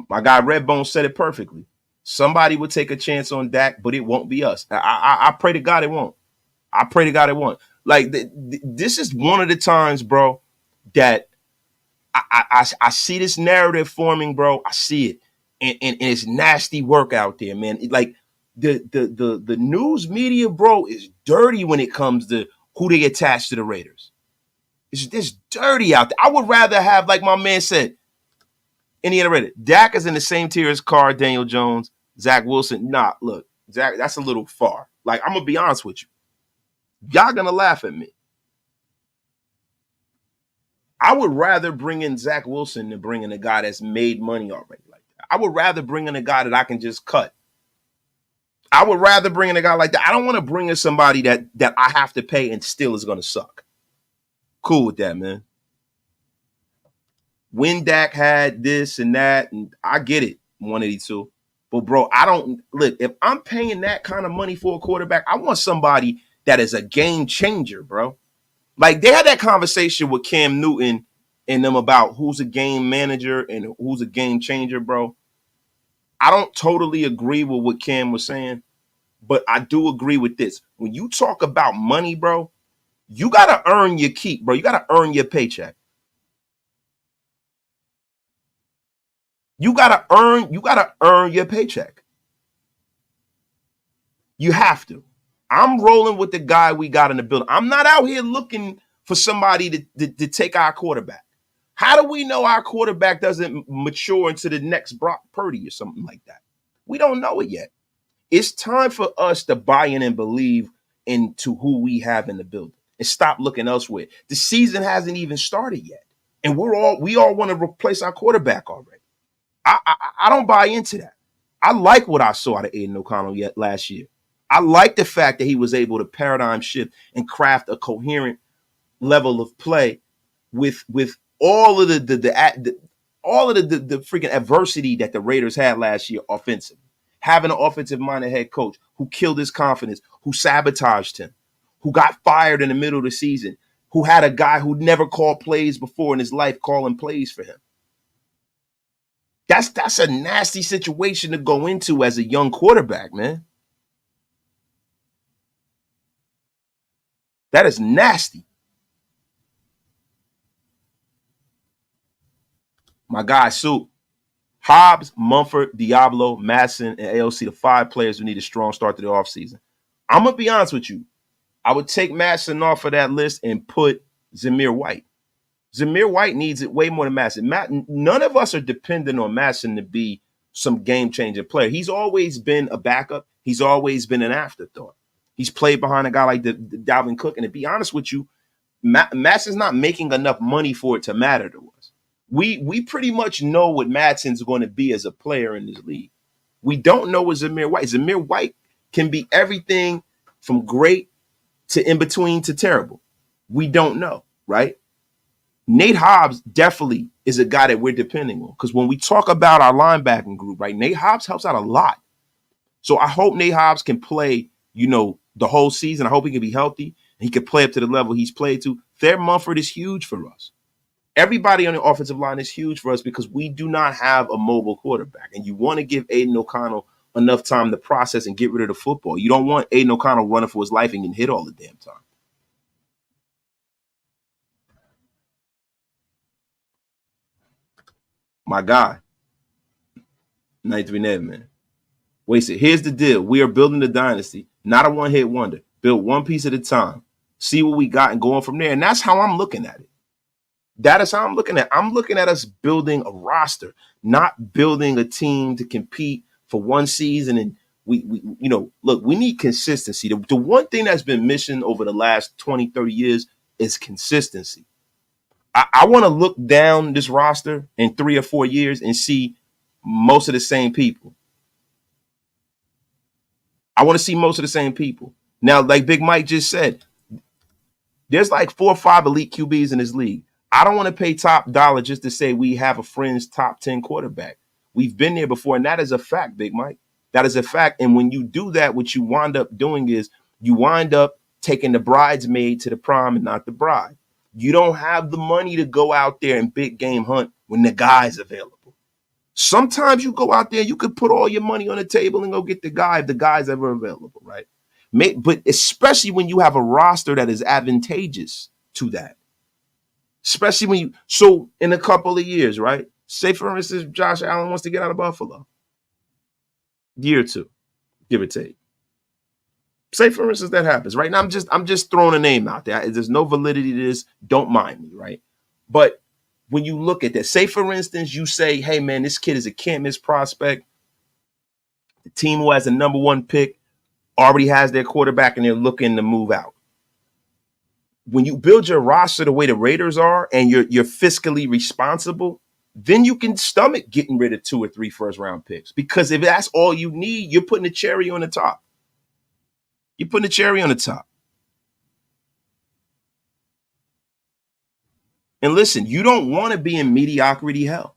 My guy Redbone said it perfectly. Somebody would take a chance on Dak, but it won't be us. I pray to God it won't. I pray to God it won't. Like this is one of the times, bro, that I see this narrative forming, bro. I see it, and it's nasty work out there, man. Like the news media, bro, is dirty when it comes to who they attach to the Raiders. It's dirty out there. I would rather have, like my man said, any other Raider. Dak is in the same tier as Carr, Daniel Jones, Zach Wilson. Nah, look, Zach, that's a little far. Like, I'm gonna be honest with you. Y'all gonna laugh at me. I would rather bring in Zach Wilson than bring in a guy that's made money already like that. I would rather bring in a guy that I can just cut. I would rather bring in a guy like that. I don't want to bring in somebody that I have to pay and still is gonna suck. Cool with that, man. When Dak had this and that, and I get it, 182. But bro, I don't look, if I'm paying that kind of money for a quarterback, I want somebody that is a game changer, bro. Like they had that conversation with Cam Newton and them about who's a game manager and who's a game changer, bro. I don't totally agree with what Cam was saying, but I do agree with this. When you talk about money, bro, you gotta earn your keep, bro. You gotta earn your paycheck. You gotta earn your paycheck. You have to. I'm rolling with the guy we got in the building. I'm not out here looking for somebody to take our quarterback. How do we know our quarterback doesn't mature into the next Brock Purdy or something like that? We don't know it yet. It's time for us to buy in and believe into who we have in the building and stop looking elsewhere. The season hasn't even started yet, and we all want to replace our quarterback already. I don't buy into that. I like what I saw out of Aiden O'Connell last year. I like the fact that he was able to paradigm shift and craft a coherent level of play with all of the freaking adversity that the Raiders had last year offensively. Having an offensive-minded head coach who killed his confidence, who sabotaged him, who got fired in the middle of the season, who had a guy who never called plays before in his life calling plays for him. That's a nasty situation to go into as a young quarterback, man. That is nasty. My guy, Soup. Hobbs, Mumford, Diablo, Madison, and AOC, the 5 players who need a strong start to the offseason. I'm going to be honest with you. I would take Madison off of that list and put Zamir White. Zamir White needs it way more than Madison. None of us are dependent on Madison to be some game-changing player. He's always been a backup. He's always been an afterthought. He's played behind a guy like the Dalvin Cook. And to be honest with you, Madison's not making enough money for it to matter to us. We pretty much know what Madsen's going to be as a player in this league. We don't know what Zamir White. Zamir White can be everything from great to in between to terrible. We don't know, right? Nate Hobbs definitely is a guy that we're depending on because when we talk about our linebacking group, right, Nate Hobbs helps out a lot. So I hope Nate Hobbs can play, the whole season. I hope he can be healthy and he can play up to the level he's played to. Thayer Munford is huge for us. Everybody on the offensive line is huge for us because we do not have a mobile quarterback. And you want to give Aiden O'Connell enough time to process and get rid of the football. You don't want Aiden O'Connell running for his life and getting hit all the damn time. My guy, 93 Ned, man. Wasted. Here's the deal. We are building the dynasty, not a one-hit wonder. Build one piece at a time. See what we got and going from there. And that's how I'm looking at it. That is how I'm looking at it. I'm looking at us building a roster, not building a team to compete for one season. And we look, we need consistency. The one thing that's been missing over the last 20, 30 years is consistency. I want to look down this roster in 3 or 4 years and see most of the same people. I want to see most of the same people. Now, like Big Mike just said, there's like 4 or 5 elite QBs in this league. I don't want to pay top dollar just to say we have a fringe top 10 quarterback. We've been there before, and that is a fact, Big Mike. That is a fact. And when you do that, what you wind up doing is you wind up taking the bridesmaid to the prom and not the bride. You don't have the money to go out there and big game hunt when the guy's available. Sometimes you go out there, you could put all your money on the table and go get the guy if the guy's ever available, right? But especially when you have a roster that is advantageous to that. Especially when you, so in a couple of years, right? Say for instance, Josh Allen wants to get out of Buffalo. Year or two, give or take. Say for instance that happens, right? Now I'm just throwing a name out there. There's no validity to this. Don't mind me, right? But when you look at that, say for instance, you say, hey man, this kid is a can't miss prospect. The team who has a number one pick already has their quarterback and they're looking to move out. When you build your roster the way the Raiders are and you're fiscally responsible, then you can stomach getting rid of 2 or 3 first round picks. Because if that's all you need, you're putting a cherry on the top. You're putting a cherry on the top. And listen, you don't want to be in mediocrity hell.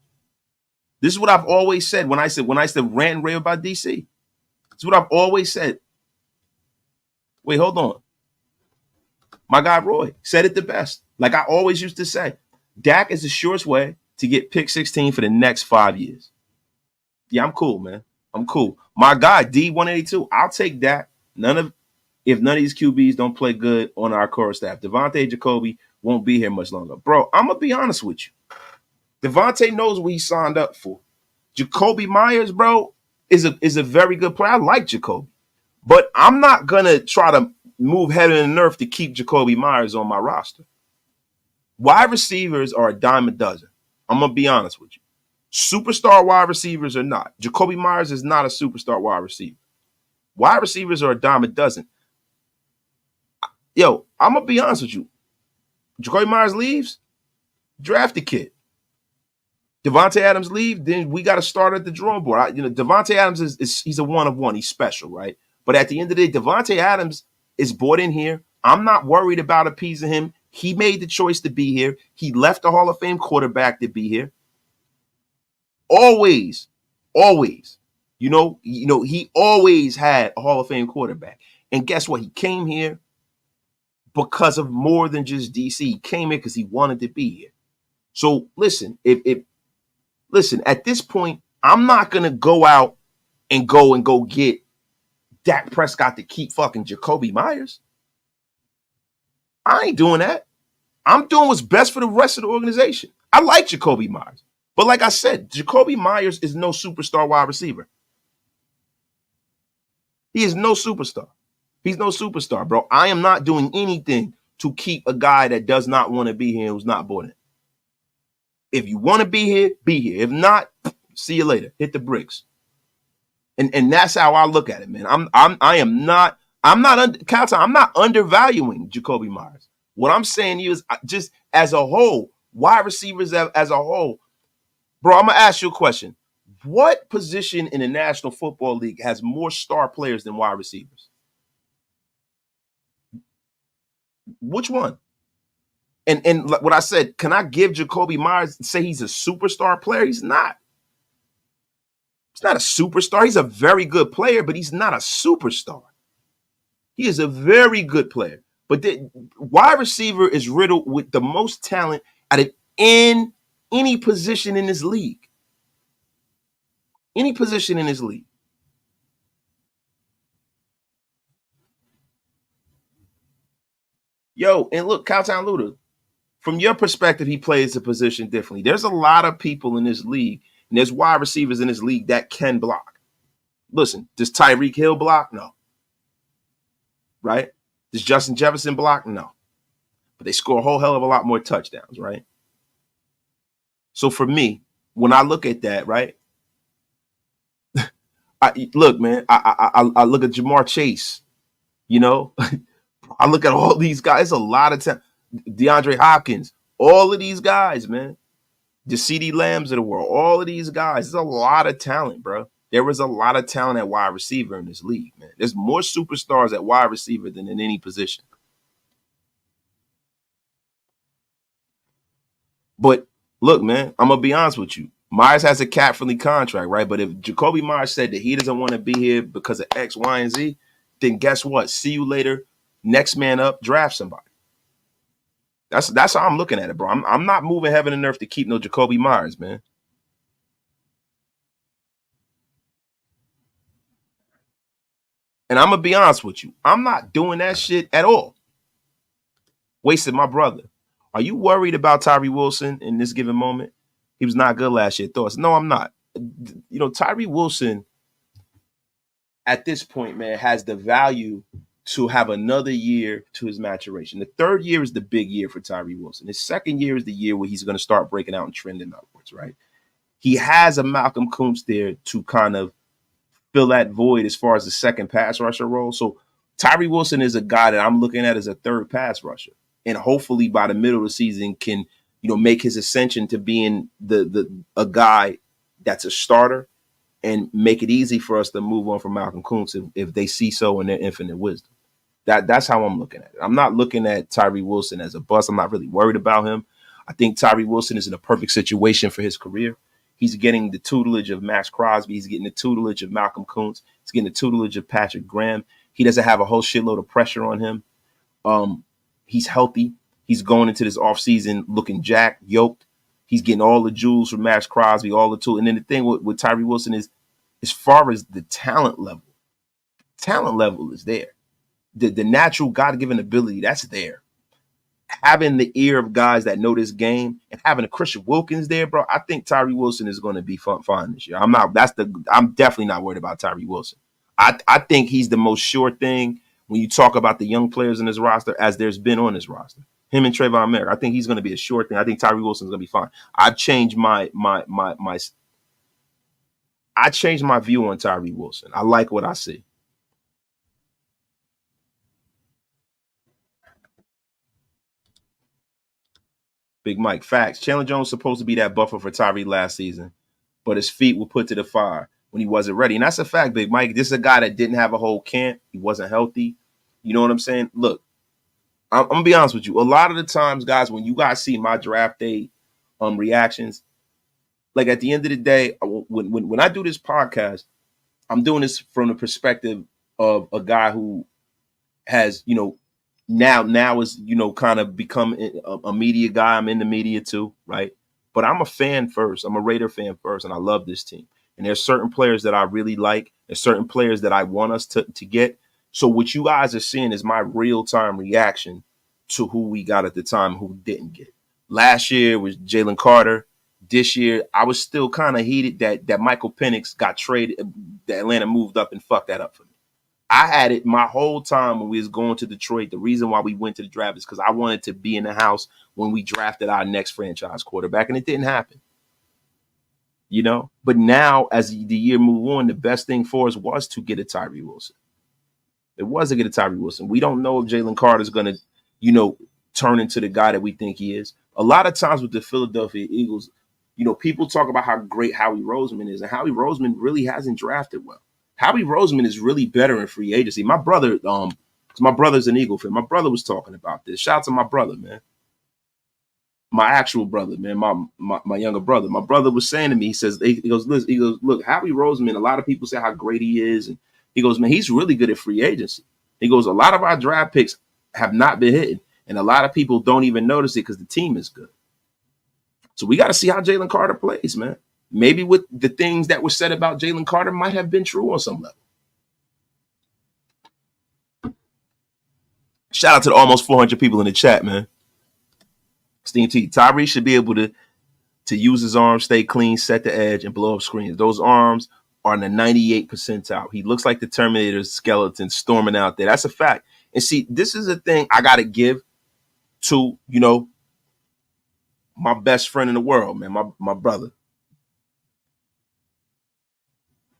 This is what I've always said when I said rant and rave about DC. It's what I've always said. Wait, hold on. My guy Roy said it the best. Like I always used to say, Dak is the surest way to get pick 16 for the next 5 years. Yeah, I'm cool, man. I'm cool. My guy D182, I'll take Dak. If none of these QBs don't play good on our core staff, Devontae Jacoby won't be here much longer. Bro, I'm going to be honest with you. Devontae knows what he signed up for. Jacoby Myers, bro, is a very good player. I like Jacoby. But I'm not going to try to move heaven and earth to keep Jacoby Myers on my roster. Wide receivers are a dime a dozen. I'm going to be honest with you. Superstar wide receivers are not. Jacoby Myers is not a superstar wide receiver. Wide receivers are a dime a dozen. Yo, I'm going to be honest with you. Jacoby Myers leaves, draft the kid. Devontae Adams leave, then we got to start at the drawing board. Devontae Adams he's a one of one. He's special, right? But at the end of the day, Devontae Adams is brought in here. I'm not worried about appeasing him. He made the choice to be here. He left the Hall of Fame quarterback to be here. Always. He always had a Hall of Fame quarterback. And guess what? He came here because of more than just DC. He came here because he wanted to be here. So listen, at this point, I'm not gonna go out and go get Dak Prescott to keep fucking Jacoby Myers. I ain't doing that. I'm doing what's best for the rest of the organization. I like Jacoby Myers. But like I said, Jacoby Myers is no superstar wide receiver. He is no superstar. He's no superstar, bro. I am not doing anything to keep a guy that does not want to be here, who's not born in. If you want to be here, be here. If not, see you later. Hit the bricks. And that's how I look at it, man. I'm not undervaluing Jacoby Myers. What I'm saying to you is just as a whole, wide receivers as a whole, bro, I'm gonna ask you a question. What position in the National Football League has more star players than wide receivers? Which one? And what I said, can I give Jacoby Myers and say he's a superstar player? He's not. He's not a superstar. He's a very good player, but he's not a superstar. He is a very good player. But the wide receiver is riddled with the most talent out of any position in this league. Any position in this league. Yo, and look, Cowtown Luda, from your perspective, he plays the position differently. There's a lot of people in this league, and there's wide receivers in this league that can block. Listen, does Tyreek Hill block? No. Right? Does Justin Jefferson block? No. But they score a whole hell of a lot more touchdowns, right? So for me, when I look at that, right? I look at Jamar Chase, I look at all these guys. A lot of time. DeAndre Hopkins, all of these guys, man. The CeeDee Lambs of the world, all of these guys. There's a lot of talent, bro. There was a lot of talent at wide receiver in this league, man. There's more superstars at wide receiver than in any position. But look, man, I'm gonna be honest with you. Myers has a cap-friendly contract, right? But if Jacoby Myers said that he doesn't want to be here because of X, Y, and Z, then guess what? See you later. Next man up, draft somebody. That's how I'm looking at it, bro. I'm not moving heaven and earth to keep no Jacoby Myers, man. And I'm gonna be honest with you. I'm not doing that shit at all. Wasted my brother. Are you worried about Tyree Wilson in this given moment? He was not good last year. Thoughts? No, I'm not. Tyree Wilson at this point, man, has the value to have another year to his maturation. The third year is the big year for Tyree Wilson. His second year is the year where he's going to start breaking out and trending upwards, right? He has a Malcolm Kuntz there to kind of fill that void as far as the second pass rusher role. So Tyree Wilson is a guy that I'm looking at as a third pass rusher. And hopefully by the middle of the season can, make his ascension to being a guy that's a starter and make it easy for us to move on from Malcolm Kuntz if they see so in their infinite wisdom. That's how I'm looking at it. I'm not looking at Tyree Wilson as a bust. I'm not really worried about him. I think Tyree Wilson is in a perfect situation for his career. He's getting the tutelage of Max Crosby. He's getting the tutelage of Malcolm Kuntz. He's getting the tutelage of Patrick Graham. He doesn't have a whole shitload of pressure on him. He's healthy. He's going into this offseason looking jacked, yoked. He's getting all the jewels from Max Crosby, all the tools. And then the thing with Tyree Wilson is, as far as the talent level is there. The natural God-given ability, that's there. Having the ear of guys that know this game and having a Christian Wilkins there, bro, I think Tyree Wilson is going to be fine this year. I'm definitely not worried about Tyree Wilson. I think he's the most sure thing when you talk about the young players in this roster as there's been on this roster. Him and Trayvon Merrick, I think he's going to be a sure thing. I think Tyree Wilson's going to be fine. I've changed my view on Tyree Wilson. I like what I see. Big Mike, facts. Chandler Jones was supposed to be that buffer for Tyree last season, but his feet were put to the fire when he wasn't ready. And that's a fact, Big Mike. This is a guy that didn't have a whole camp. He wasn't healthy. You know what I'm saying? Look, I'm going to be honest with you. A lot of the times, guys, when you guys see my draft day reactions, like at the end of the day, when I do this podcast, I'm doing this from the perspective of a guy who has, now is, kind of become a media guy. I'm in the media too, right? But I'm a fan first. I'm a Raider fan first, and I love this team. And there's certain players that I really like. There's certain players that I want us to get. So what you guys are seeing is my real-time reaction to who we got at the time, who didn't get. Last year was Jalen Carter. This year, I was still kind of heated that Michael Penix got traded, that Atlanta moved up and fucked that up for me. I had it my whole time when we was going to Detroit. The reason why we went to the draft is because I wanted to be in the house when we drafted our next franchise quarterback, and it didn't happen. But now, as the year moved on, the best thing for us was to get a Tyree Wilson. It was to get a Tyree Wilson. We don't know if Jalen Carter is going to, turn into the guy that we think he is. A lot of times with the Philadelphia Eagles, people talk about how great Howie Roseman is, and Howie Roseman really hasn't drafted well. Howie Roseman is really better in free agency. My brother, my brother's an Eagle fan. My brother was talking about this. Shout out to my brother, man. My actual brother, man, my younger brother. My brother was saying to me, he goes, look, Howie Roseman, a lot of people say how great he is. And he goes, man, he's really good at free agency. He goes, a lot of our draft picks have not been hitting. And a lot of people don't even notice it because the team is good. So we got to see how Jalen Carter plays, man. Maybe with the things that were said about Jalen Carter might have been true on some level. Shout out to the almost 400 people in the chat, man. Steam T. Tyree should be able to use his arms, stay clean, set the edge, and blow up screens. Those arms are in the 98th percentile. He looks like the Terminator's skeleton storming out there. That's a fact. And see, this is a thing I got to give to, my best friend in the world, man, my brother.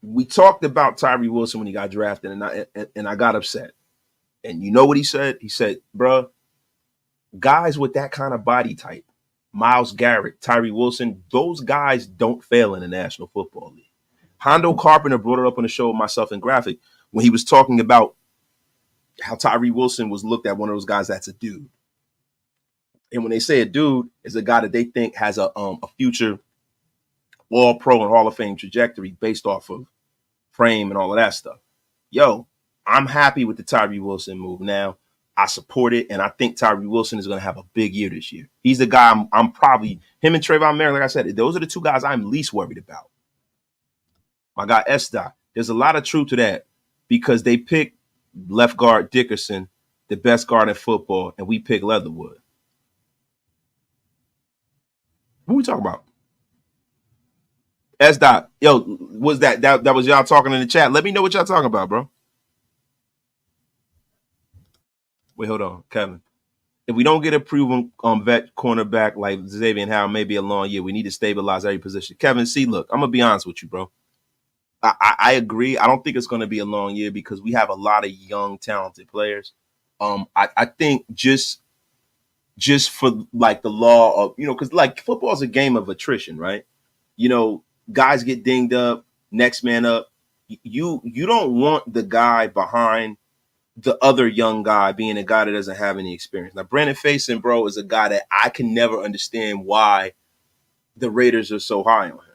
We talked about Tyree Wilson when he got drafted, and I got upset. And you know what he said? He said, bro, guys with that kind of body type, Myles Garrett, Tyree Wilson, those guys don't fail in the National Football League. Hondo Carpenter brought it up on the show with myself and Graphic when he was talking about how Tyree Wilson was looked at one of those guys that's a dude. And when they say a dude is a guy that they think has a future all pro and Hall of Fame trajectory based off of frame and all of that stuff. Yo, I'm happy with the Tyree Wilson move now. I support it, and I think Tyree Wilson is going to have a big year this year. He's the guy I'm probably, him and Trayvon Merrick, like I said, those are the two guys I'm least worried about. My guy S. Dot, there's a lot of truth to that because they picked left guard Dickerson, the best guard in football, and we picked Leatherwood. What we talking about? S. Dot, yo, was that was y'all talking in the chat? Let me know what y'all talking about, bro. Wait, hold on, Kevin. If we don't get a proven vet cornerback like Xavier and Howard, maybe a long year. We need to stabilize every position. Kevin, see, look, I'm gonna be honest with you, bro. I agree. I don't think it's going to be a long year because we have a lot of young, talented players. I think just for like the law of, because like football is a game of attrition, right? Guys get dinged up, next man up. You don't want the guy behind the other young guy being a guy that doesn't have any experience. Now, Brandon Faison, bro, is a guy that I can never understand why the Raiders are so high on him.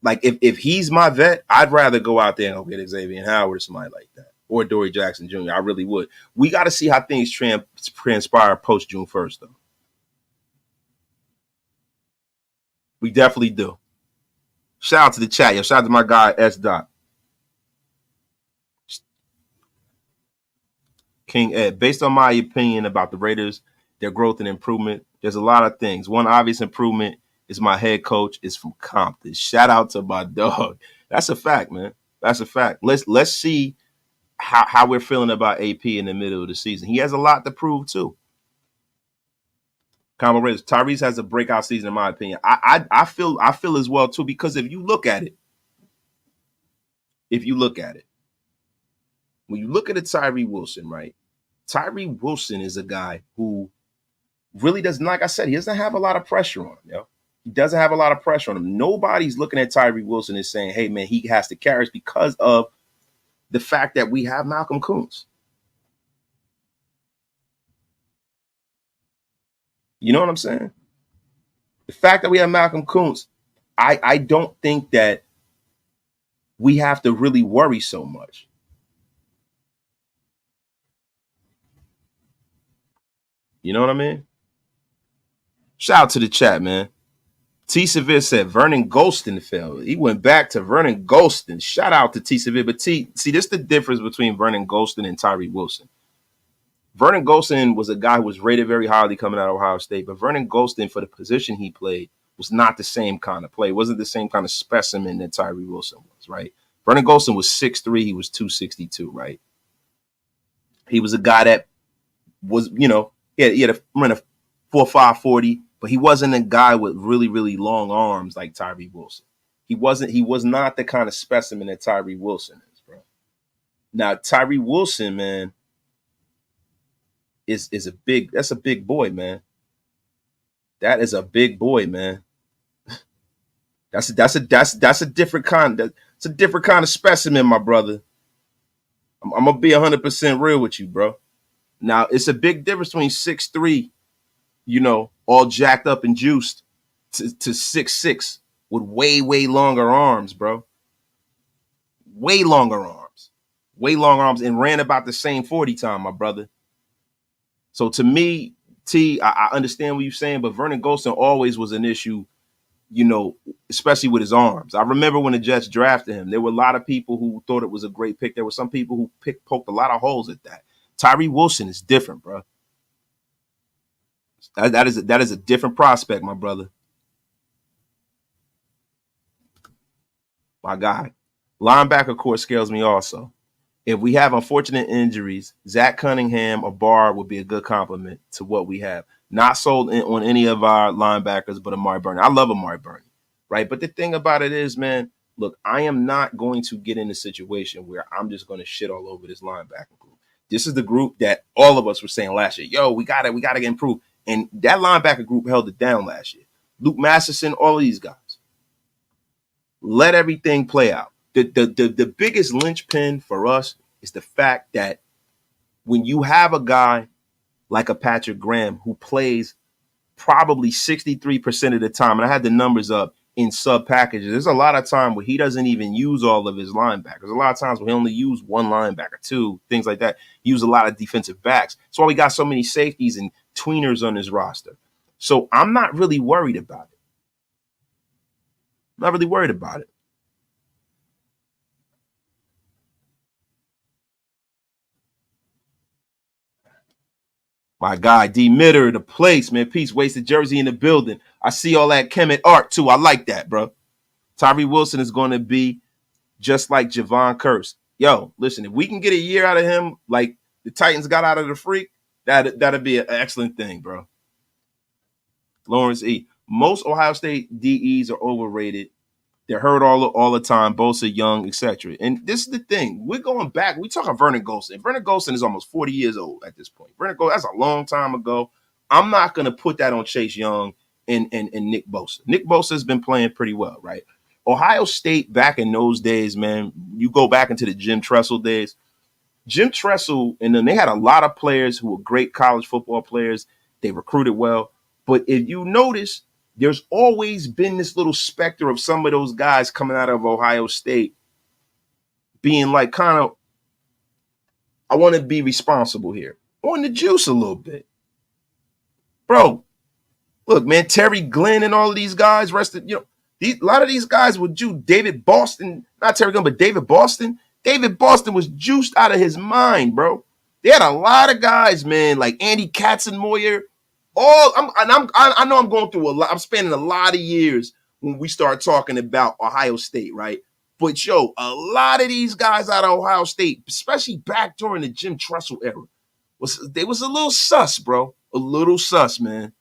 Like, if he's my vet, I'd rather go out there and go get Xavier Howard or somebody like that, or Dory Jackson Jr. I really would. We got to see how things transpire post June 1st, though. We definitely do. Shout out to the chat, yo. Shout out to my guy S. Dot. King Ed. Based on my opinion about the Raiders, their growth and improvement, there's a lot of things. One obvious improvement is my head coach is from Compton. Shout out to my dog. That's a fact, man. That's a fact. Let's see how we're feeling about AP in the middle of the season. He has a lot to prove too. Combo Raiders. Tyrese has a breakout season, in my opinion. I feel as well too, because if you look at it, when you look at a Tyree Wilson, right? Tyree Wilson is a guy who really doesn't, like I said, he doesn't have a lot of pressure on him, yo. He doesn't have a lot of pressure on him. Nobody's looking at Tyree Wilson and saying, hey, man, he has to carry us because of the fact that we have Malcolm Kuntz. You know what I'm saying? The fact that we have Malcolm Kuntz, I don't think that we have to really worry so much. You know what I mean? Shout out to the chat, man. T. Severe said Vernon Golston fell. He went back to Vernon Golston. Shout out to T. Severe. But T, see, this is the difference between Vernon Golston and Tyree Wilson. Vernon Golston was a guy who was rated very highly coming out of Ohio State, but Vernon Golston, for the position he played, was not the same kind of play. It wasn't the same kind of specimen that Tyree Wilson was, right? Vernon Golston was 6'3", he was 262, right? He was a guy that was, he had a 4.5 40, but he wasn't a guy with really, really long arms like Tyree Wilson. He was not the kind of specimen that Tyree Wilson is, bro. Now, Tyree Wilson, man, that's a big boy, man. That is a big boy, man. That's a different kind. That's a different kind of specimen, my brother. I'm gonna be 100% real with you, bro. Now, it's a big difference between 6'3", all jacked up and juiced, to 6'6", with way, way longer arms, bro. Way longer arms. And ran about the same 40 time, my brother. So to me, T, I understand what you're saying, but Vernon Golston always was an issue, especially with his arms. I remember when the Jets drafted him, there were a lot of people who thought it was a great pick. There were some people who poked a lot of holes at that. Tyree Wilson is different, bro. That is a different prospect, my brother. My guy. Linebacker core scares me also. If we have unfortunate injuries, Zach Cunningham or Barr would be a good compliment to what we have. Not sold on any of our linebackers, but Amari Burney. I love Amari Burney, right? But the thing about it is, man, look, I am not going to get in a situation where I'm just going to shit all over this linebacker group. This is the group that all of us were saying last year, yo, we got to improve. And that linebacker group held it down last year. Luke Masterson, all of these guys. Let everything play out. The biggest linchpin for us is the fact that when you have a guy like a Patrick Graham who plays probably 63% of the time, and I had the numbers up in sub packages, there's a lot of time where he doesn't even use all of his linebackers. A lot of times where he only use one linebacker, two, things like that. He use a lot of defensive backs. That's why we got so many safeties and tweeners on his roster. So I'm not really worried about it. Not really worried about it. My guy, D Mitter, the place, man. Peace, wasted jersey in the building. I see all that Kemet art too. I like that, bro. Tyree Wilson is going to be just like Javon Curse. Yo, listen, if we can get a year out of him like the Titans got out of the freak, that'd be an excellent thing, bro. Lawrence E. Most Ohio State DEs are overrated. They're hurt all the time. Both are young, etc. And this is the thing. We're going back. We're talking Vernon Golson. Vernon Golson is almost 40 years old at this point. Vernon Golson, that's a long time ago. I'm not going to put that on Chase Young and Nick Bosa. Nick Bosa has been playing pretty well, right? Ohio State back in those days, man, you go back into the Jim Tressel days. Jim Tressel, and then they had a lot of players who were great college football players. They recruited well. But if you notice, there's always been this little specter of some of those guys coming out of Ohio State being like, kind of, I want to be responsible here. On the juice a little bit. Bro, look, man, Terry Glenn and all of these guys rested, a lot of these guys were juiced. David Boston, not Terry Glenn, but David Boston. David Boston was juiced out of his mind, bro. They had a lot of guys, man, like Andy Katzenmoyer. I know I'm going through a lot. I'm spending a lot of years when we start talking about Ohio State, right? But yo, a lot of these guys out of Ohio State, especially back during the Jim Tressel era, they was a little sus, bro. A little sus, man.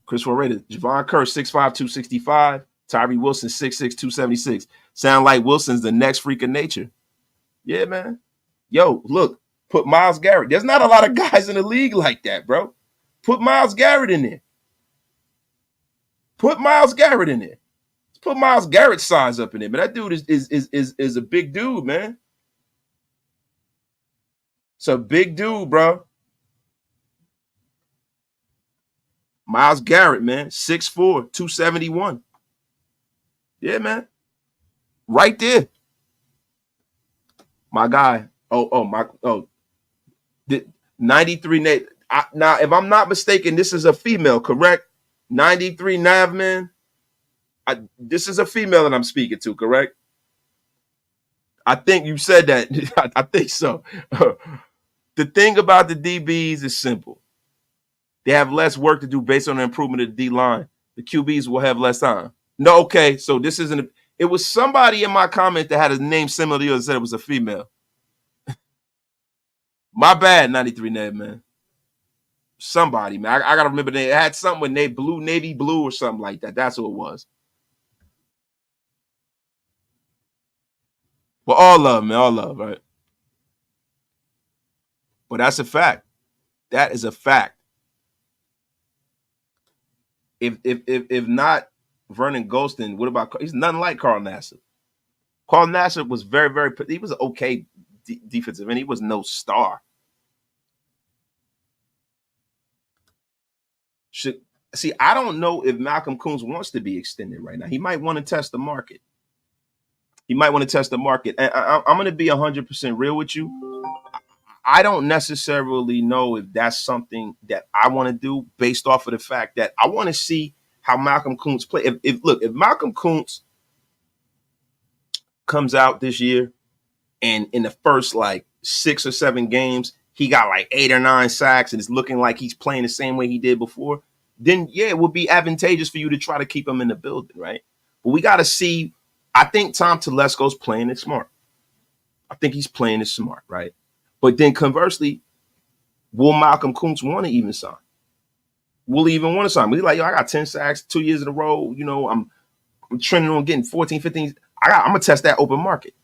Chris Rated, Javon Kerr, 6'5", 265. Tyree Wilson, 6'6", 276. Sound like Wilson's the next freak of nature. Yeah, man. Yo, look, put Myles Garrett. There's not a lot of guys in the league like that, bro. Put Myles Garrett in there. Put Myles Garrett in there. Let's put Myles Garrett's size up in there. But that dude is a big dude, man. It's a big dude, bro. Myles Garrett, man, 6'4", 271. Yeah, man. Right there. My guy. The 93 Nate. Now, if I'm not mistaken, this is a female, correct? 93 Nav, man. This is a female that I'm speaking to, correct? I think you said that. I think so. The thing about the DBs is simple. They have less work to do based on the improvement of the D line. The QBs will have less time. No, okay. So this isn't. It was somebody in my comment that had a name similar to yours and said it was a female. My bad, 93 Ned, man. Somebody, man. I gotta remember they had something with navy blue or something like that. That's what it was. Well, all love, man. All love, right? But that's a fact. That is a fact. If not Vernon Golston, what about he's nothing like Carl Nassib. Carl Nassib was very he was an okay defensive end. He was no star. I don't know if Malcolm Koonce wants to be extended right now. He might want to test the market. And I'm going to be 100% real with you. I don't necessarily know if that's something that I want to do based off of the fact that I want to see how Malcolm Koonce play. If Malcolm Koonce comes out this year and in the first like 6 or 7 games, he got like 8 or 9 sacks and it's looking like he's playing the same way he did before, then yeah, it would be advantageous for you to try to keep him in the building, right? But we got to see. I think Tom Telesco's playing it smart. I think he's playing it smart, right? But then conversely, will Malcolm Koonce want to even sign? Will he even want to sign? He's like, yo, I got 10 sacks 2 years in a row. I'm trending on getting 14, 15. I'm going to test that open market.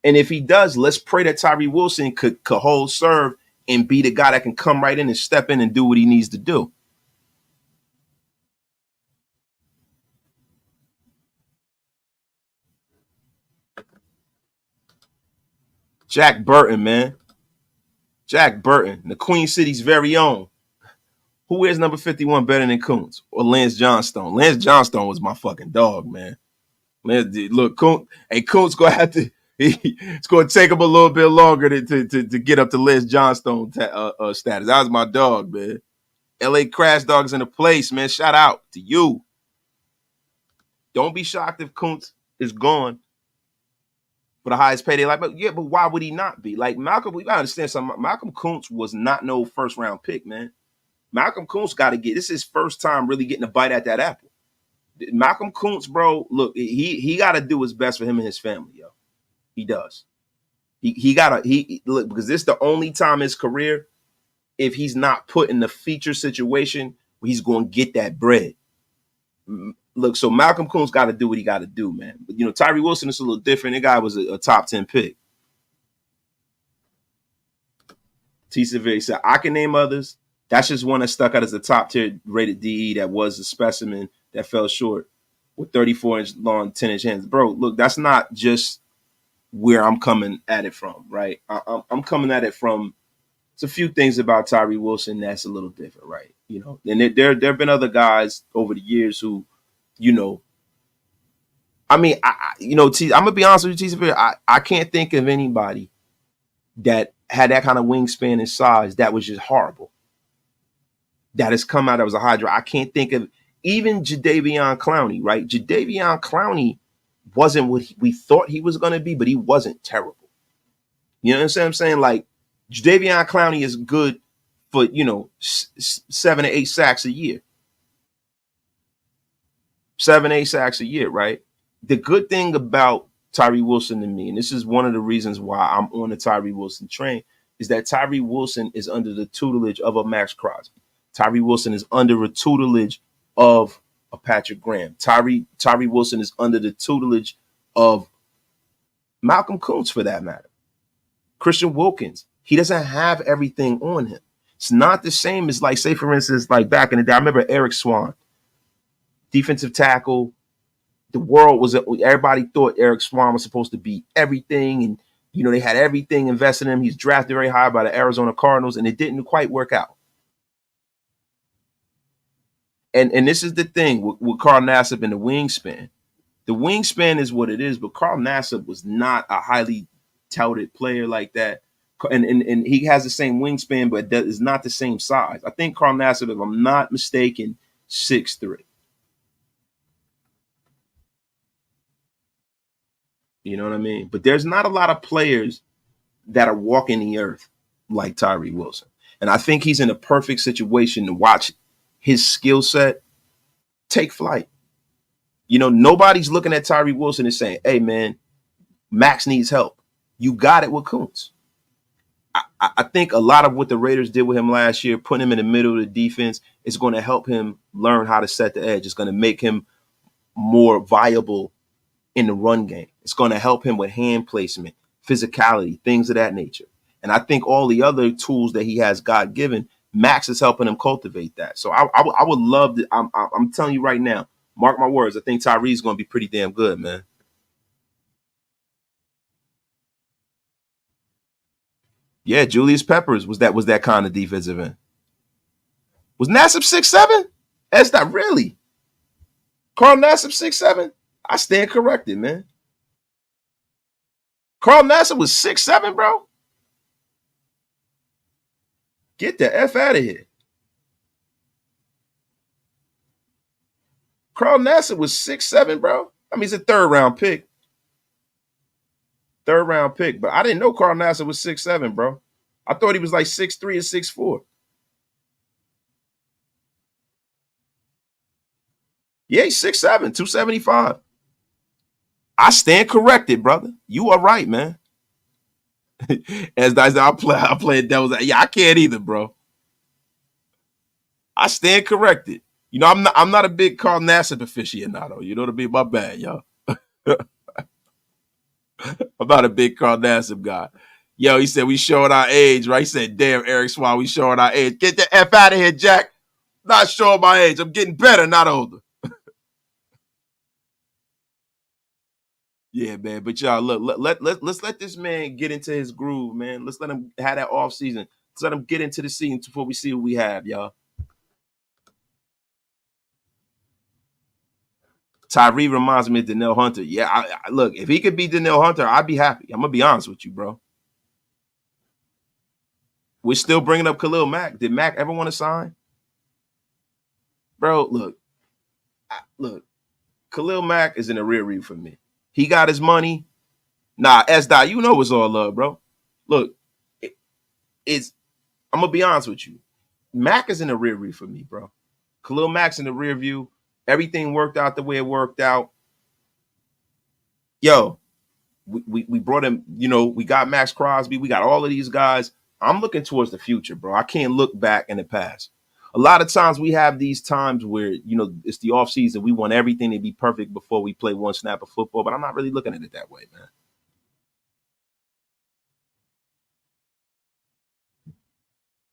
And if he does, let's pray that Tyree Wilson could hold serve and be the guy that can come right in and step in and do what he needs to do. Jack Burton, man. Jack Burton, the Queen City's very own. Who wears number 51 better than Kuntz or Lance Johnstone? Lance Johnstone was my fucking dog, man. Look, Kuntz gonna have to. It's gonna take him a little bit longer to get up to Lance Johnstone status. That was my dog, man. LA Crash Dogs in the place, man. Shout out to you. Don't be shocked if Kuntz is gone for the highest payday. Like, but why would he not be? Like Malcolm, we gotta understand something. Malcolm Kuntz was not no first round pick, man. Malcolm Kuntz got to this is his first time really getting a bite at that apple. Malcolm Kuntz, bro, look, he got to do what's best for him and his family, yo. He does. He look, because this is the only time in his career if he's not put in the feature situation where he's going to get that bread. Look, so Malcolm Kuntz got to do what he got to do, man. But Tyree Wilson is a little different. That guy was a top 10 pick. T. Severi said, I can name others. That's just one that stuck out as a top tier rated DE that was a specimen that fell short with 34-inch long, 10-inch hands. Bro, look, that's not just where I'm coming at it from, right? I'm coming at it from, it's a few things about Tyree Wilson that's a little different, right? And there have been other guys over the years who, I mean, I'm gonna be honest with you, T. I can't think of anybody that had that kind of wingspan and size that was just horrible. That has come out that was a hydra. I can't think of even Jadeveon Clowney, right? Jadeveon Clowney wasn't what we thought he was going to be, but he wasn't terrible. You know what I'm saying? Like, Jadeveon Clowney is good for, 7 to 8 sacks a year. 7, 8 sacks a year, right? The good thing about Tyree Wilson to me, and this is one of the reasons why I'm on the Tyree Wilson train, is that Tyree Wilson is under the tutelage of a Max Crosby. Tyree Wilson is under a tutelage of a Patrick Graham. Tyree Wilson is under the tutelage of Malcolm Kuntz, for that matter. Christian Wilkins. He doesn't have everything on him. It's not the same as, like, say, for instance, like back in the day, I remember Eric Swan, defensive tackle. The world was, everybody thought Eric Swan was supposed to be everything, and they had everything invested in him. He's drafted very high by the Arizona Cardinals, and it didn't quite work out. And this is the thing with Carl Nassib and the wingspan. The wingspan is what it is, but Carl Nassib was not a highly touted player like that. And he has the same wingspan, but that is not the same size. I think Carl Nassib, if I'm not mistaken, 6'3". You know what I mean? But there's not a lot of players that are walking the earth like Tyree Wilson. And I think he's in a perfect situation to watch his skill set take flight. Nobody's looking at Tyree Wilson and saying, hey, man, Max needs help. You got it with Kuntz. I think a lot of what the Raiders did with him last year, putting him in the middle of the defense, is going to help him learn how to set the edge. It's going to make him more viable in the run game. It's going to help him with hand placement, physicality, things of that nature. And I think all the other tools that he has God-given, Max is helping him cultivate that. So I would love to. I'm telling you right now, mark my words, I think Tyree's going to be pretty damn good, man. Yeah, Julius Peppers was that kind of defensive end. Was Nassib 6'7"? That's not really. Carl Nassib 6'7"? I stand corrected, man. Carl Nassib was 6'7", bro. Get the F out of here. Carl Nassib was 6'7", bro. I mean, he's a third-round pick. Third-round pick. But I didn't know Carl Nassib was 6'7", bro. I thought he was like 6'3" or 6'4". Yeah, he's 6'7", 275. I stand corrected, brother. You are right, man. As I play devil's. Yeah, I can't either, bro. I stand corrected. I'm not a big Carl Nassib aficionado. You know what I mean? My bad, y'all. I'm not a big Carl Nassib guy. Yo, he said we showing our age, right? He said, damn, Eric Swan, we showing our age. Get the F out of here, Jack. Not showing my age. I'm getting better, not older. Yeah, man. But y'all, look, let's let this man get into his groove, man. Let's let him have that offseason. Let's let them get into the scene before we see what we have, y'all. Tyree reminds me of Danielle Hunter. Yeah, I look, if he could be Danielle Hunter, I'd be happy. I'm going to be honest with you, bro. We're still bringing up Khalil Mack. Did Mack ever want to sign? Bro, look. Khalil Mack is in the rear view for me. He got his money. Nah, S-Dot, you know it's all love, bro. Look, I'm going to be honest with you. Mack is in the rear view for me, bro. Khalil Mack's in the rear view. Everything worked out the way it worked out. Yo, we brought him, we got Max Crosby. We got all of these guys. I'm looking towards the future, bro. I can't look back in the past. A lot of times we have these times where, it's the offseason. We want everything to be perfect before we play one snap of football, but I'm not really looking at it that way, man.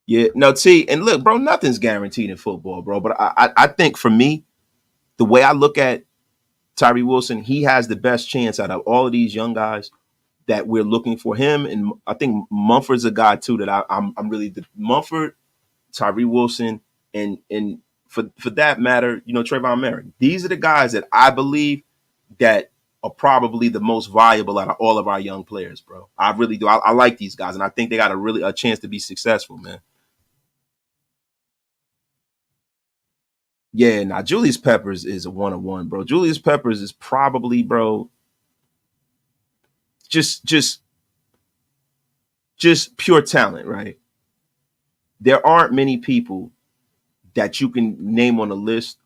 Yeah, no, T, and look, bro, nothing's guaranteed in football, bro. But I think for me, the way I look at Tyree Wilson, he has the best chance out of all of these young guys that we're looking for him. And I think Mumford's a guy, too, that I'm really – Mumford, Tyree Wilson, and for that matter, Trayvon Merrick. These are the guys that I believe that are probably the most valuable out of all of our young players, bro. I really do. I like these guys, and I think they got a chance to be successful, man. Yeah, now Julius Peppers is a one-on-one, bro. Julius Peppers is probably, bro, just pure talent, right? There aren't many people that you can name on a list,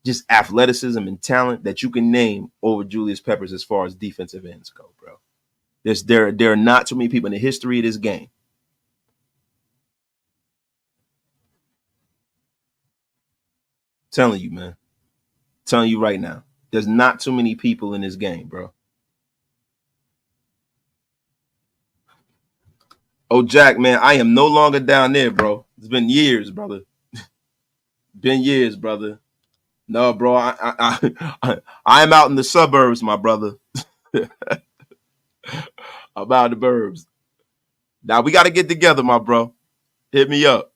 just athleticism and talent that you can name over Julius Peppers as far as defensive ends go, bro. There are not too many people in the history of this game. Telling you, man. Telling you right now. There's not too many people in this game, bro. Oh, Jack, man, I am no longer down there, bro. It's been years, brother. Been years, brother. No, bro, I am out in the suburbs, my brother. I'm out in the burbs. Now we got to get together, my bro. Hit me up.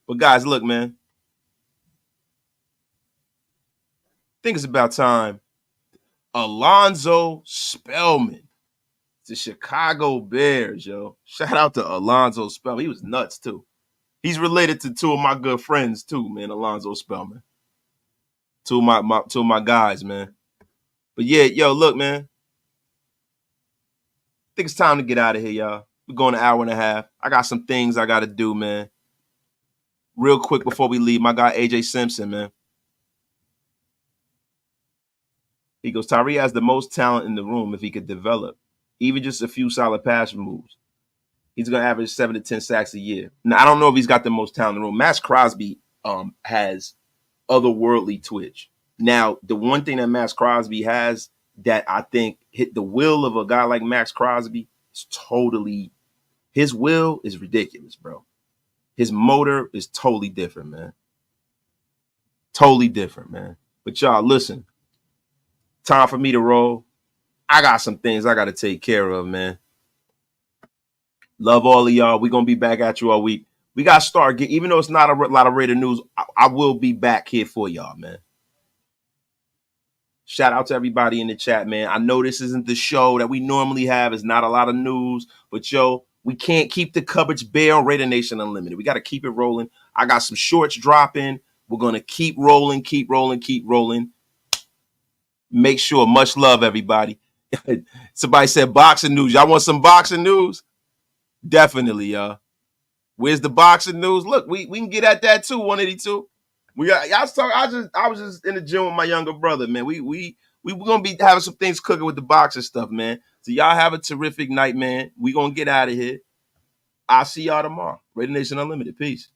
But guys, look, man. I think it's about time. Alonzo Spellman, the Chicago Bears, yo. Shout out to Alonzo Spellman. He was nuts, too. He's related to two of my good friends, too, man, Alonzo Spellman. Two of my guys, man. But yeah, yo, look, man. I think it's time to get out of here, y'all. We're going an hour and a half. I got some things I got to do, man. Real quick before we leave, my guy AJ Simpson, man. He goes, Tyree has the most talent in the room if he could develop even just a few solid pass moves. He's going to average 7 to 10 sacks a year. Now, I don't know if he's got the most talent in the room. Max Crosby has otherworldly twitch. Now, the one thing that Max Crosby has that I think hit the will of a guy like Max Crosby is totally – his will is ridiculous, bro. His motor is totally different, man. Totally different, man. But y'all, listen. Time for me to roll. I got some things I got to take care of, man. Love all of y'all. We're going to be back at you all week. We got to start. Even though it's not a lot of Raider news, I will be back here for y'all, man. Shout out to everybody in the chat, man. I know this isn't the show that we normally have. It's not a lot of news. But, yo, we can't keep the cupboards bare on Raider Nation Unlimited. We got to keep it rolling. I got some shorts dropping. We're going to keep rolling, keep rolling, keep rolling. Make sure. Much love, everybody. Somebody said boxing news. Y'all want some boxing news? Definitely, y'all. Where's the boxing news? Look, we can get at that too. 182. We got y'all talk. I was just in the gym with my younger brother, man. We gonna be having some things cooking with the boxing stuff, man. So y'all have a terrific night, man. We gonna get out of here. I'll see y'all tomorrow. Raider Nation Unlimited. Peace.